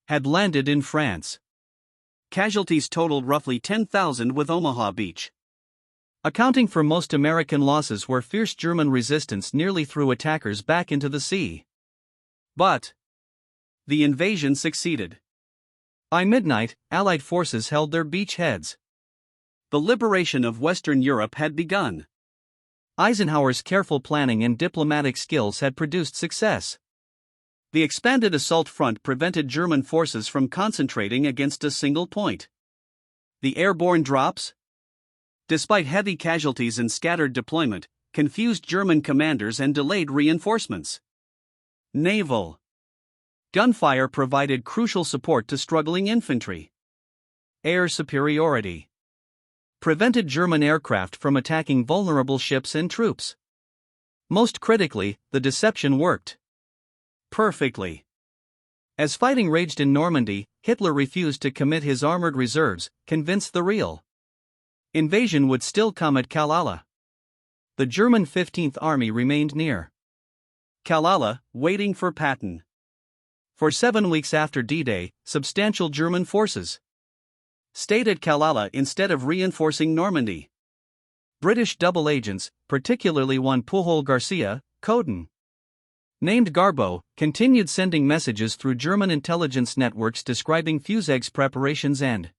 had landed in France. Casualties totaled roughly 10,000, with Omaha Beach accounting for most American losses, where fierce German resistance nearly threw attackers back into the sea. But the invasion succeeded. By midnight, Allied forces held their beachheads. The liberation of Western Europe had begun. Eisenhower's careful planning and diplomatic skills had produced success. The expanded assault front prevented German forces from concentrating against a single point. The airborne drops, despite heavy casualties and scattered deployment, confused German commanders and delayed reinforcements. Naval gunfire provided crucial support to struggling infantry. Air superiority prevented German aircraft from attacking vulnerable ships and troops. Most critically, the deception worked perfectly. As fighting raged in Normandy, Hitler refused to commit his armored reserves, convinced the real invasion would still come at Kalaala. The German 15th Army remained near Kalaala, waiting for Patton. For 7 weeks after D-Day, substantial German forces stayed at Kalaala instead of reinforcing Normandy. British double agents, particularly one Pujol Garcia, coden named Garbo, continued sending messages through German intelligence networks describing Fuseg's preparations and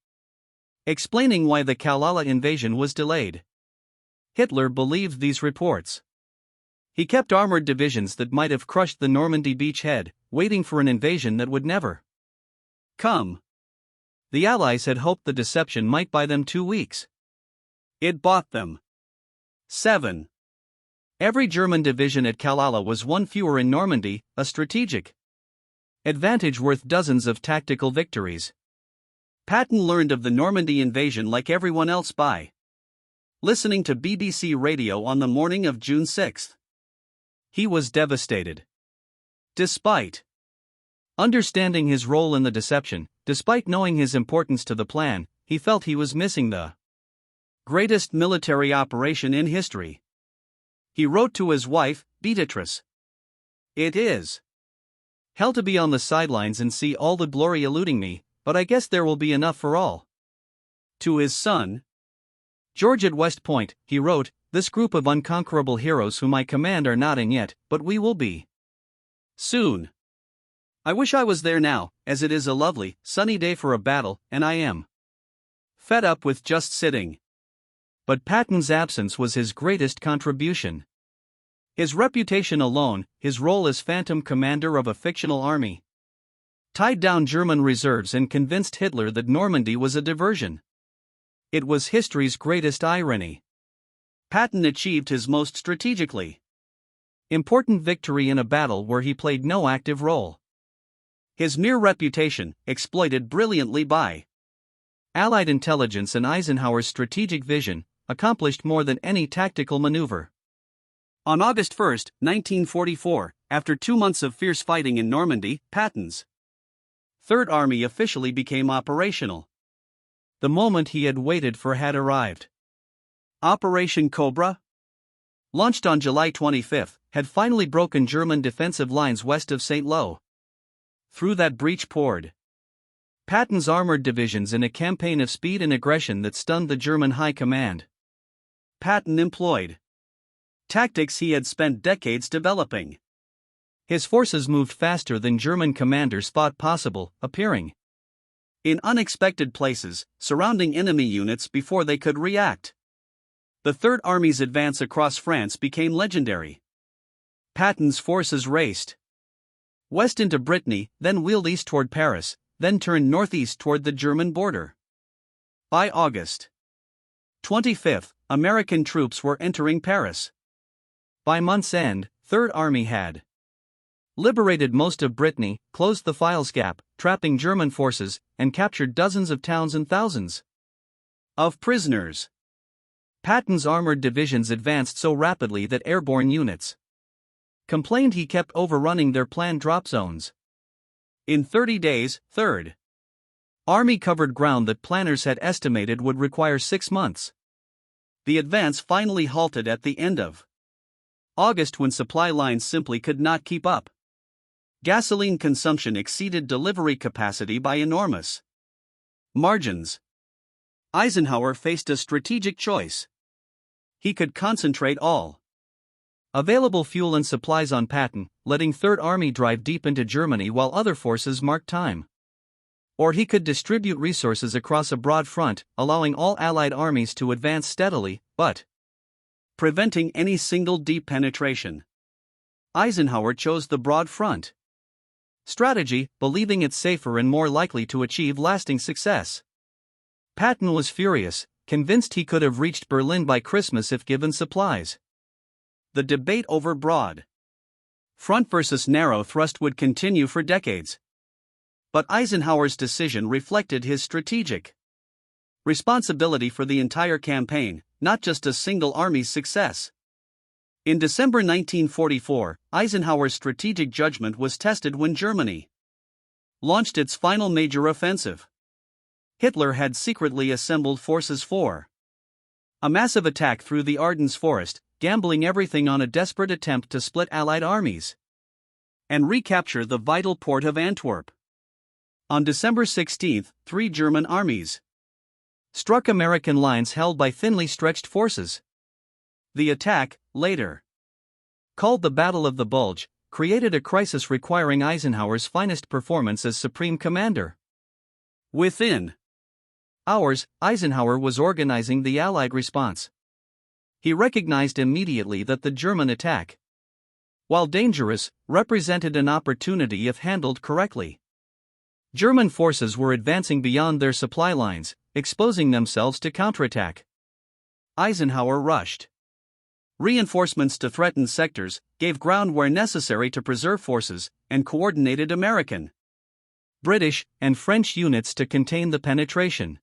explaining why the Kalaala invasion was delayed. Hitler believed these reports. He kept armored divisions that might have crushed the Normandy beachhead, waiting for an invasion that would never come. The Allies had hoped the deception might buy them 2 weeks. It bought them 7. Every German division at Kalaala was one fewer in Normandy, a strategic advantage worth dozens of tactical victories. Patton learned of the Normandy invasion like everyone else by listening to BBC radio on the morning of June 6. He was devastated. Despite understanding his role in the deception, despite knowing his importance to the plan, he felt he was missing the greatest military operation in history. He wrote to his wife, Beatrice, "It is hell to be on the sidelines and see all the glory eluding me, but I guess there will be enough for all." To his son, George, at West Point, he wrote, "This group of unconquerable heroes whom I command are not in yet, but we will be soon. I wish I was there now, as it is a lovely, sunny day for a battle, and I am fed up with just sitting." But Patton's absence was his greatest contribution. His reputation alone, his role as phantom commander of a fictional army, tied down German reserves and convinced Hitler that Normandy was a diversion. It was history's greatest irony. Patton achieved his most strategically important victory in a battle where he played no active role. His mere reputation, exploited brilliantly by Allied intelligence and Eisenhower's strategic vision, accomplished more than any tactical maneuver. On August 1, 1944, after 2 months of fierce fighting in Normandy, Patton's Third Army officially became operational. The moment he had waited for had arrived. Operation Cobra, launched on July 25, had finally broken German defensive lines west of St. Lo. Through that breach poured Patton's armored divisions in a campaign of speed and aggression that stunned the German high command. Patton employed tactics he had spent decades developing. His forces moved faster than German commanders thought possible, appearing in unexpected places, surrounding enemy units before they could react. The Third Army's advance across France became legendary. Patton's forces raced west into Brittany, then wheeled east toward Paris, then turned northeast toward the German border. By August 25, American troops were entering Paris. By month's end, Third Army had liberated most of Brittany, closed the Files Gap, trapping German forces, and captured dozens of towns and thousands of prisoners. Patton's armored divisions advanced so rapidly that airborne units complained he kept overrunning their planned drop zones. In 30 days, Third Army covered ground that planners had estimated would require 6 months. The advance finally halted at the end of August when supply lines simply could not keep up. Gasoline consumption exceeded delivery capacity by enormous margins. Eisenhower faced a strategic choice. He could concentrate all available fuel and supplies on Patton, letting Third Army drive deep into Germany while other forces marked time. Or he could distribute resources across a broad front, allowing all Allied armies to advance steadily, but preventing any single deep penetration. Eisenhower chose the broad front strategy, believing it safer and more likely to achieve lasting success. Patton was furious, convinced he could have reached Berlin by Christmas if given supplies. The debate over broad front versus narrow thrust would continue for decades. But Eisenhower's decision reflected his strategic responsibility for the entire campaign, not just a single army's success. In December 1944, Eisenhower's strategic judgment was tested when Germany launched its final major offensive. Hitler had secretly assembled forces for a massive attack through the Ardennes forest, gambling everything on a desperate attempt to split Allied armies and recapture the vital port of Antwerp. On December 16, 3 German armies struck American lines held by thinly stretched forces. The attack, later called the Battle of the Bulge, created a crisis requiring Eisenhower's finest performance as Supreme Commander. Within hours, Eisenhower was organizing the Allied response. He recognized immediately that the German attack, while dangerous, represented an opportunity if handled correctly. German forces were advancing beyond their supply lines, exposing themselves to counterattack. Eisenhower rushed reinforcements to threatened sectors, gave ground where necessary to preserve forces, and coordinated American, British, and French units to contain the penetration.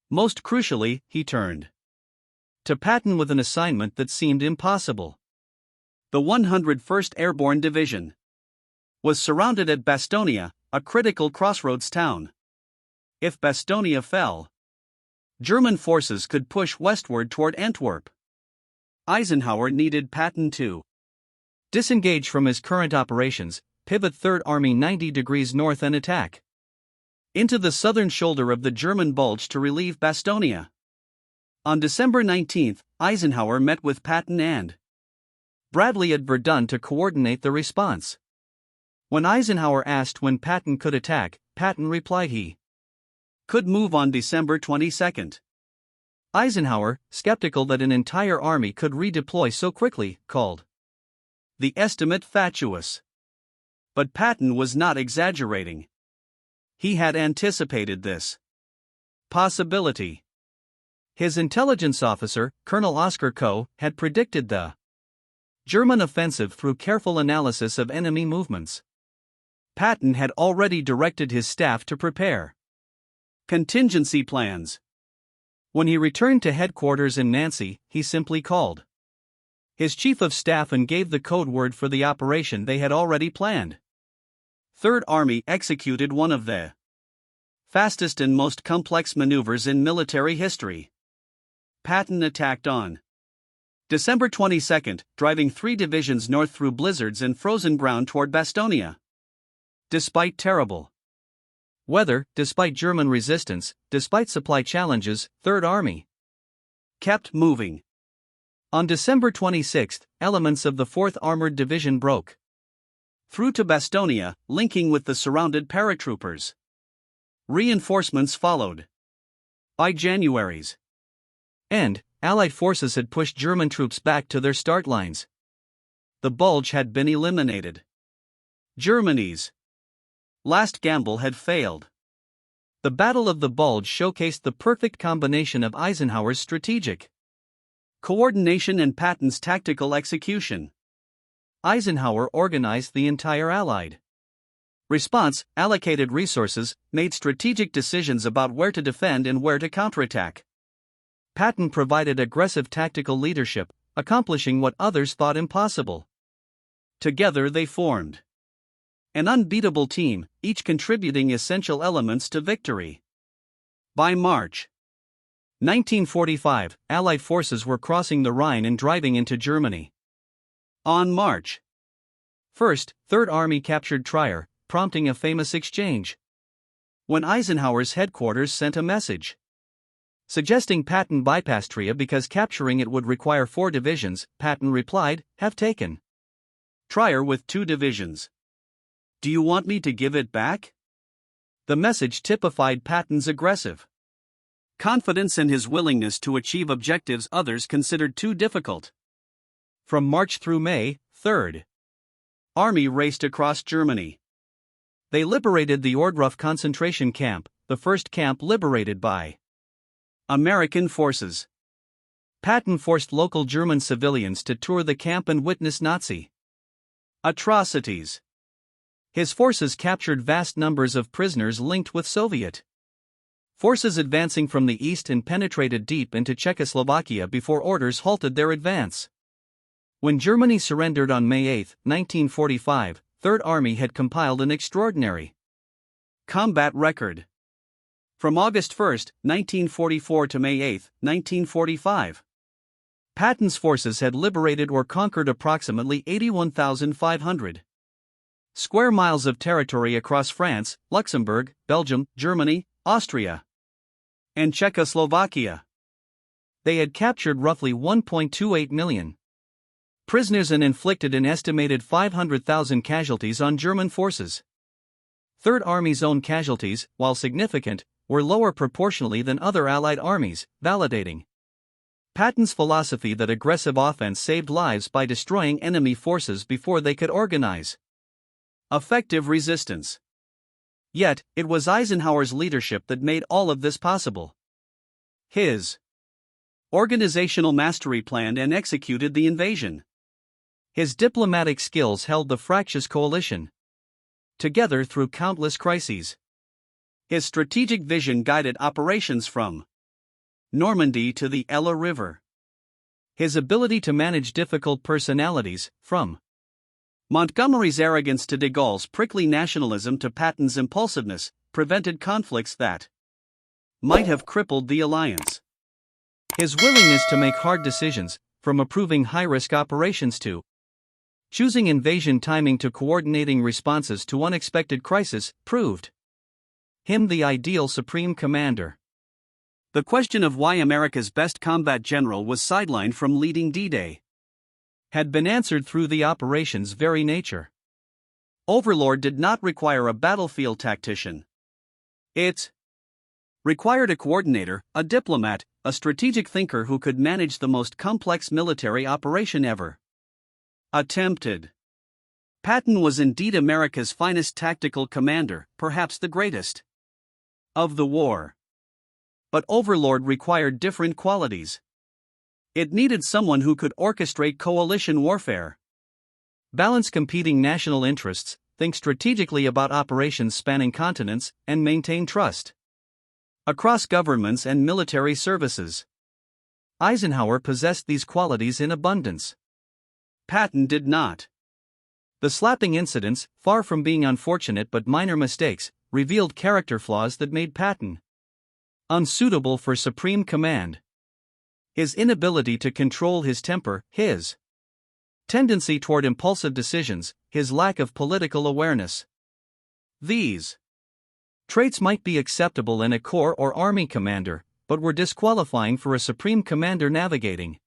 Most crucially, he turned to Patton with an assignment that seemed impossible. The 101st Airborne Division was surrounded at Bastogne, a critical crossroads town. If Bastogne fell, German forces could push westward toward Antwerp. Eisenhower needed Patton to disengage from his current operations, pivot Third Army 90 degrees north and attack into the southern shoulder of the German Bulge to relieve Bastogne. On December 19, Eisenhower met with Patton and Bradley at Verdun to coordinate the response. When Eisenhower asked when Patton could attack, Patton replied he could move on December 22. Eisenhower, skeptical that an entire army could redeploy so quickly, called the estimate fatuous. But Patton was not exaggerating. He had anticipated this possibility. His intelligence officer, Colonel Oscar Coe, had predicted the German offensive through careful analysis of enemy movements. Patton had already directed his staff to prepare contingency plans. When he returned to headquarters in Nancy, he simply called his chief of staff and gave the code word for the operation they had already planned. Third Army executed one of the fastest and most complex maneuvers in military history. Patton attacked on December 22, driving 3 divisions north through blizzards and frozen ground toward Bastogne. Despite terrible Weather, despite German resistance, despite supply challenges, Third Army kept moving. On December 26, elements of the 4th Armored Division broke through to Bastonia, linking with the surrounded paratroopers. Reinforcements followed. By January's end, Allied forces had pushed German troops back to their start lines. The Bulge had been eliminated. Germany's last gamble had failed. The Battle of the Bulge showcased the perfect combination of Eisenhower's strategic coordination and Patton's tactical execution. Eisenhower organized the entire Allied response, allocated resources, made strategic decisions about where to defend and where to counterattack. Patton provided aggressive tactical leadership, accomplishing what others thought impossible. Together they formed an unbeatable team, each contributing essential elements to victory. By March 1945, Allied forces were crossing the Rhine and driving into Germany. On March 1st, Third Army captured Trier, prompting a famous exchange. When Eisenhower's headquarters sent a message suggesting Patton bypass Trier because capturing it would require 4 divisions, Patton replied, "Have taken Trier with 2 divisions. Do you want me to give it back?" The message typified Patton's aggressive confidence and his willingness to achieve objectives others considered too difficult. From March through May, 3rd Army raced across Germany. They liberated the Ohrdruf concentration camp, the first camp liberated by American forces. Patton forced local German civilians to tour the camp and witness Nazi atrocities. His forces captured vast numbers of prisoners linked with Soviet forces advancing from the east and penetrated deep into Czechoslovakia before orders halted their advance. When Germany surrendered on May 8, 1945, Third Army had compiled an extraordinary combat record. From August 1, 1944 to May 8, 1945, Patton's forces had liberated or conquered approximately 81,500 square miles of territory across France, Luxembourg, Belgium, Germany, Austria, and Czechoslovakia. They had captured roughly 1.28 million prisoners and inflicted an estimated 500,000 casualties on German forces. Third Army's own casualties, while significant, were lower proportionally than other Allied armies, validating Patton's philosophy that aggressive offense saved lives by destroying enemy forces before they could organize effective resistance. Yet, it was Eisenhower's leadership that made all of this possible. His organizational mastery planned and executed the invasion. His diplomatic skills held the fractious coalition together through countless crises. His strategic vision guided operations from Normandy to the Ella River. His ability to manage difficult personalities, from Montgomery's arrogance to de Gaulle's prickly nationalism to Patton's impulsiveness, prevented conflicts that might have crippled the alliance. His willingness to make hard decisions, from approving high-risk operations to choosing invasion timing to coordinating responses to unexpected crises, proved him the ideal supreme commander. The question of why America's best combat general was sidelined from leading D-Day had been answered through the operation's very nature. Overlord did not require a battlefield tactician. It required a coordinator, a diplomat, a strategic thinker who could manage the most complex military operation ever attempted. Patton was indeed America's finest tactical commander, perhaps the greatest of the war. But Overlord required different qualities. It needed someone who could orchestrate coalition warfare, balance competing national interests, think strategically about operations spanning continents, and maintain trust across governments and military services. Eisenhower possessed these qualities in abundance. Patton did not. The slapping incidents, far from being unfortunate but minor mistakes, revealed character flaws that made Patton unsuitable for supreme command. His inability to control his temper, his tendency toward impulsive decisions, his lack of political awareness. These Traits might be acceptable in a corps or army commander, but were disqualifying for a supreme commander navigating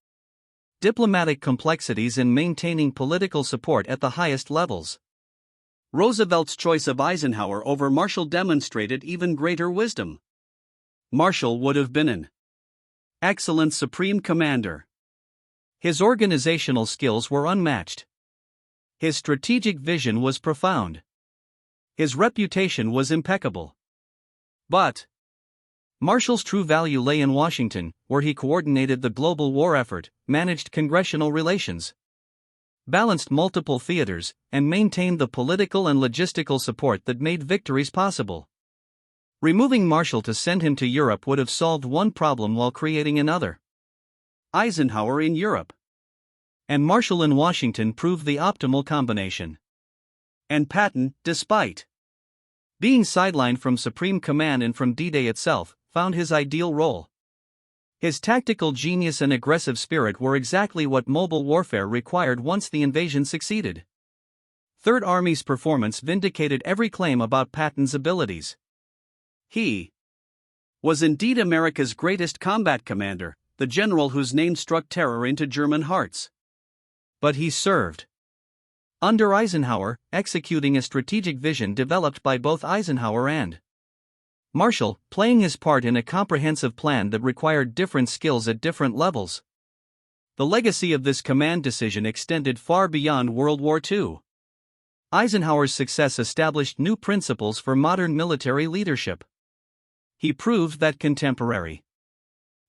diplomatic complexities and maintaining political support at the highest levels. Roosevelt's choice of Eisenhower over Marshall demonstrated even greater wisdom. Marshall would have been an excellent supreme commander. His organizational skills were unmatched. His strategic vision was profound. His reputation was impeccable. But Marshall's true value lay in Washington, where he coordinated the global war effort, managed congressional relations, balanced multiple theaters, and maintained the political and logistical support that made victories possible. Removing Marshall to send him to Europe would have solved one problem while creating another. Eisenhower in Europe and Marshall in Washington proved the optimal combination. And Patton, despite being sidelined from Supreme Command and from D-Day itself, found his ideal role. His tactical genius and aggressive spirit were exactly what mobile warfare required once the invasion succeeded. Third Army's performance vindicated every claim about Patton's abilities. He was indeed America's greatest combat commander, the general whose name struck terror into German hearts. But he served under Eisenhower, executing a strategic vision developed by both Eisenhower and Marshall, playing his part in a comprehensive plan that required different skills at different levels. The legacy of this command decision extended far beyond World War II. Eisenhower's success established new principles for modern military leadership. He proved that contemporary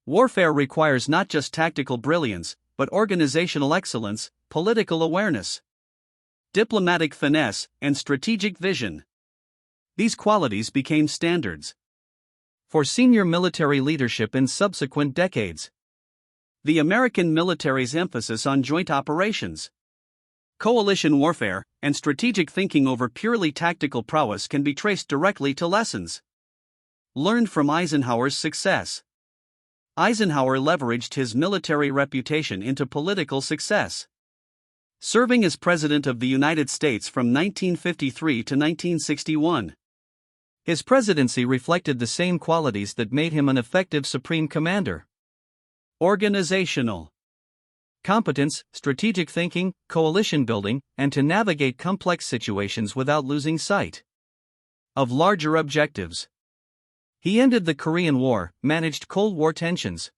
warfare requires not just tactical brilliance, but organizational excellence, political awareness, diplomatic finesse, and strategic vision. These qualities became standards for senior military leadership in subsequent decades. The American military's emphasis on joint operations, coalition warfare, and strategic thinking over purely tactical prowess can be traced directly to lessons learned from Eisenhower's success. Eisenhower leveraged his military reputation into political success. Serving as President of the United States from 1953 to 1961. His presidency reflected the same qualities that made him an effective supreme commander: organizational competence, strategic thinking, coalition building, and to navigate complex situations without losing sight of larger objectives. He ended the Korean War, managed Cold War tensions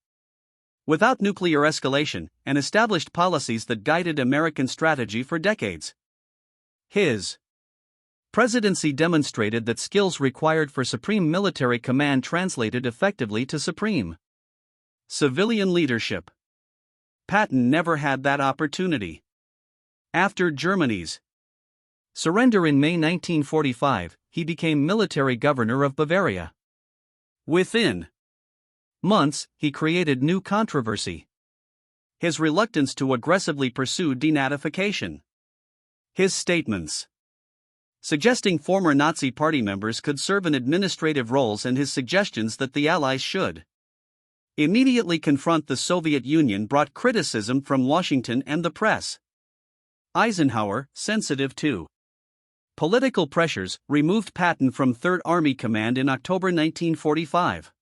without nuclear escalation, and established policies that guided American strategy for decades. His presidency demonstrated that skills required for supreme military command translated effectively to supreme civilian leadership. Patton never had that opportunity. After Germany's surrender in May 1945, he became military governor of Bavaria. Within months, he created new controversy: his reluctance to aggressively pursue denazification, his statements suggesting former Nazi Party members could serve in administrative roles, and his suggestions that the Allies should immediately confront the Soviet Union brought criticism from Washington and the press. Eisenhower, sensitive to political pressures, removed Patton from Third Army Command in October 1945.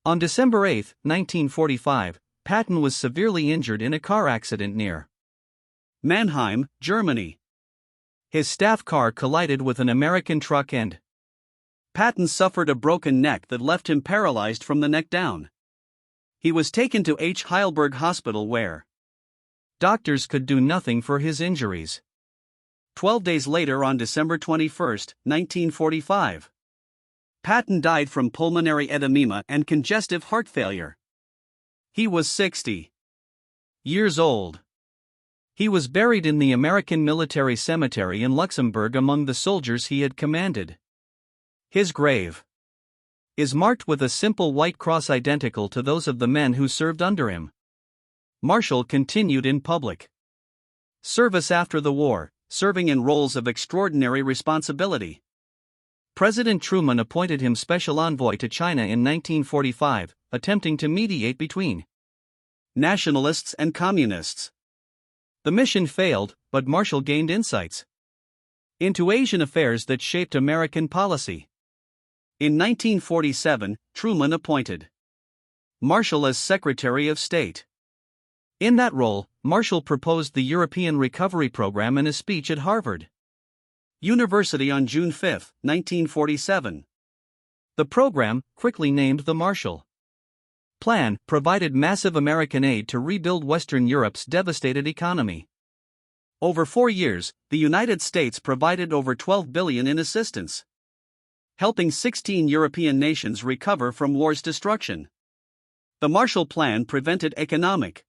On December 8, 1945, Patton was severely injured in a car accident near Mannheim, Germany. His staff car collided with an American truck and Patton suffered a broken neck that left him paralyzed from the neck down. He was taken to H. Heilberg Hospital where doctors could do nothing for his injuries. 12 days later, on December 21, 1945, Patton died from pulmonary edema and congestive heart failure. He was 60 years old. He was buried in the American Military Cemetery in Luxembourg among the soldiers he had commanded. His grave is marked with a simple white cross identical to those of the men who served under him. Marshall continued in public service after the war, serving in roles of extraordinary responsibility. President Truman appointed him special envoy to China in 1945, attempting to mediate between nationalists and communists. The mission failed, but Marshall gained insights into Asian affairs that shaped American policy. In 1947, Truman appointed Marshall as Secretary of State. In that role, Marshall proposed the European Recovery Program in a speech at Harvard University on June 5, 1947. The program, quickly named the Marshall Plan, provided massive American aid to rebuild Western Europe's devastated economy. Over 4 years, the United States provided over $12 billion in assistance, helping 16 European nations recover from war's destruction. The Marshall Plan prevented economic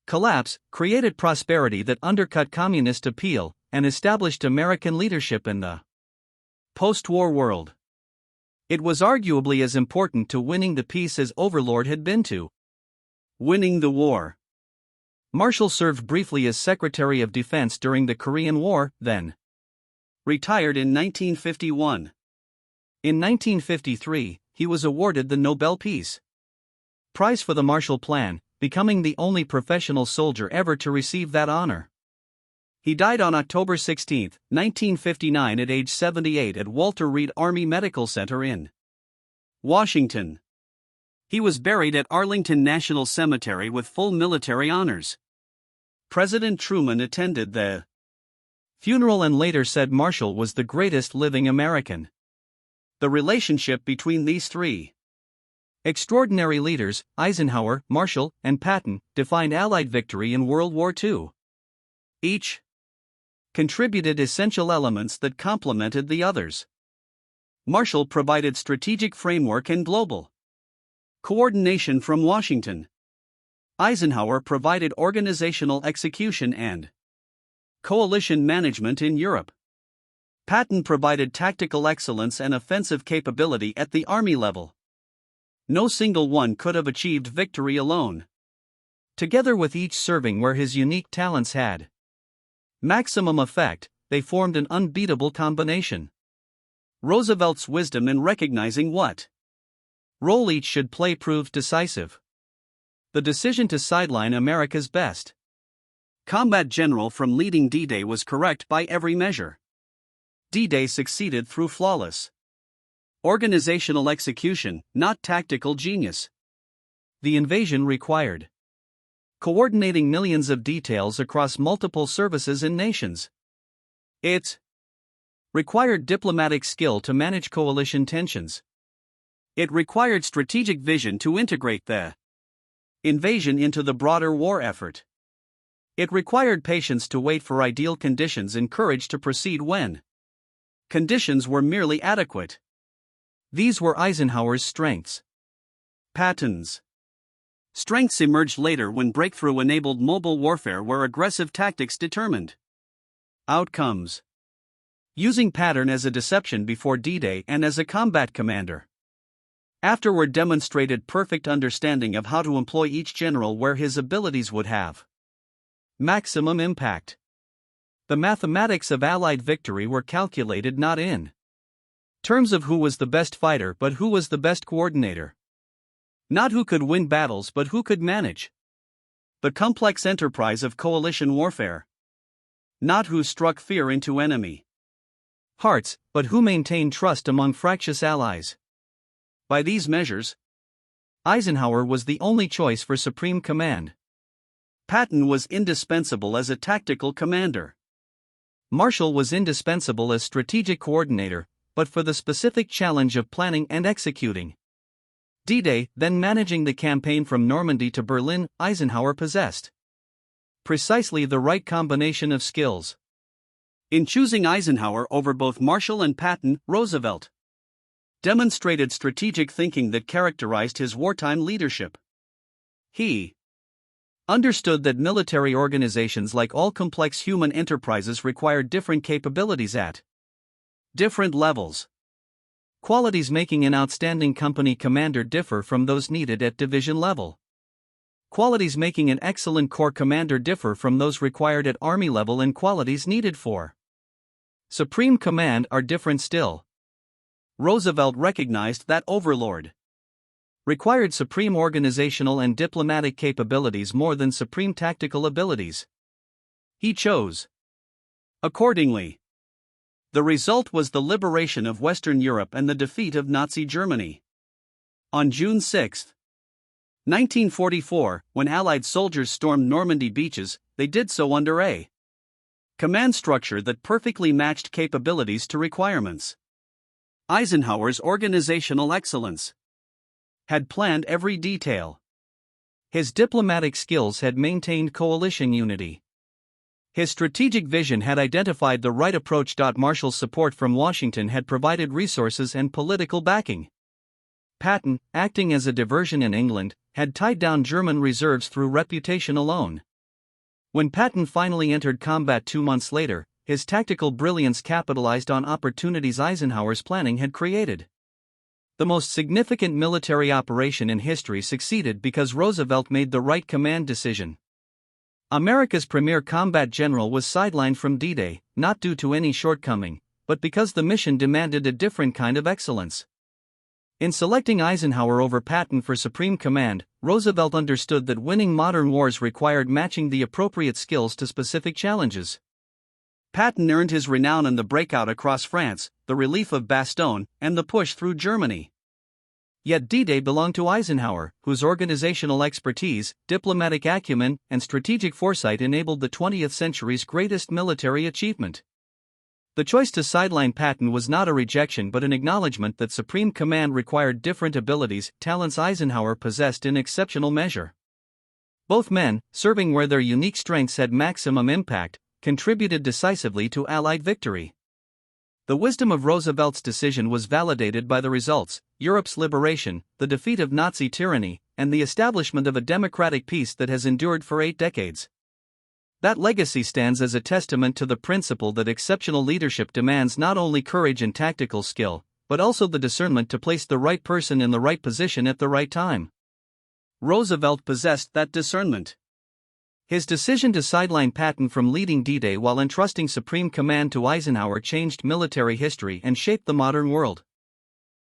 collapse, created prosperity that undercut communist appeal, and established American leadership in the post-war world. It was arguably as important to winning the peace as Overlord had been to winning the war. Marshall served briefly as Secretary of Defense during the Korean War, then retired in 1951. In 1953, he was awarded the Nobel Peace Prize for the Marshall Plan, becoming the only professional soldier ever to receive that honor. He died on October 16, 1959 at age 78 at Walter Reed Army Medical Center in Washington. He was buried at Arlington National Cemetery with full military honors. President Truman attended the funeral and later said Marshall was the greatest living American. The relationship between these three extraordinary leaders, Eisenhower, Marshall, and Patton, defined Allied victory in World War II. Each contributed essential elements that complemented the others. Marshall provided strategic framework and global coordination from Washington. Eisenhower provided organizational execution and coalition management in Europe. Patton provided tactical excellence and offensive capability at the Army level. No single one could have achieved victory alone. Together, with each serving where his unique talents had maximum effect, they formed an unbeatable combination. Roosevelt's wisdom in recognizing what role each should play proved decisive. The decision to sideline America's best combat general from leading D-Day was correct by every measure. D-Day succeeded through flawless organizational execution, not tactical genius. The invasion required coordinating millions of details across multiple services and nations. It required diplomatic skill to manage coalition tensions. It required strategic vision to integrate the invasion into the broader war effort. It required patience to wait for ideal conditions and courage to proceed when conditions were merely adequate. These were Eisenhower's strengths. Patton's strengths emerged later when breakthrough enabled mobile warfare where aggressive tactics determined outcomes. Using Patton as a deception before D-Day and as a combat commander afterward demonstrated perfect understanding of how to employ each general where his abilities would have maximum impact. The mathematics of Allied victory were calculated not in terms of who was the best fighter but who was the best coordinator. Not who could win battles but who could manage the complex enterprise of coalition warfare. Not who struck fear into enemy hearts, but who maintained trust among fractious allies. By these measures, Eisenhower was the only choice for supreme command. Patton was indispensable as a tactical commander. Marshall was indispensable as strategic coordinator, but for the specific challenge of planning and executing D-Day, then managing the campaign from Normandy to Berlin, Eisenhower possessed precisely the right combination of skills. In choosing Eisenhower over both Marshall and Patton, Roosevelt demonstrated strategic thinking that characterized his wartime leadership. He understood that military organizations, like all complex human enterprises, required different capabilities at different levels. Qualities making an outstanding company commander differ from those needed at division level. Qualities making an excellent corps commander differ from those required at army level, and qualities needed for supreme command are different still. Roosevelt recognized that Overlord required supreme organizational and diplomatic capabilities more than supreme tactical abilities. He chose accordingly. The result was the liberation of Western Europe and the defeat of Nazi Germany. On June 6, 1944, when Allied soldiers stormed Normandy beaches, they did so under a command structure that perfectly matched capabilities to requirements. Eisenhower's organizational excellence had planned every detail. His diplomatic skills had maintained coalition unity. His strategic vision had identified the right approach. Marshall's support from Washington had provided resources and political backing. Patton, acting as a diversion in England, had tied down German reserves through reputation alone. When Patton finally entered combat 2 months later, his tactical brilliance capitalized on opportunities Eisenhower's planning had created. The most significant military operation in history succeeded because Roosevelt made the right command decision. America's premier combat general was sidelined from D-Day, not due to any shortcoming, but because the mission demanded a different kind of excellence. In selecting Eisenhower over Patton for supreme command, Roosevelt understood that winning modern wars required matching the appropriate skills to specific challenges. Patton earned his renown in the breakout across France, the relief of Bastogne, and the push through Germany. Yet D-Day belonged to Eisenhower, whose organizational expertise, diplomatic acumen, and strategic foresight enabled the 20th century's greatest military achievement. The choice to sideline Patton was not a rejection but an acknowledgement that supreme command required different abilities, talents Eisenhower possessed in exceptional measure. Both men, serving where their unique strengths had maximum impact, contributed decisively to Allied victory. The wisdom of Roosevelt's decision was validated by the results: Europe's liberation, the defeat of Nazi tyranny, and the establishment of a democratic peace that has endured for 8 decades. That legacy stands as a testament to the principle that exceptional leadership demands not only courage and tactical skill, but also the discernment to place the right person in the right position at the right time. Roosevelt possessed that discernment. His decision to sideline Patton from leading D-Day while entrusting supreme command to Eisenhower changed military history and shaped the modern world.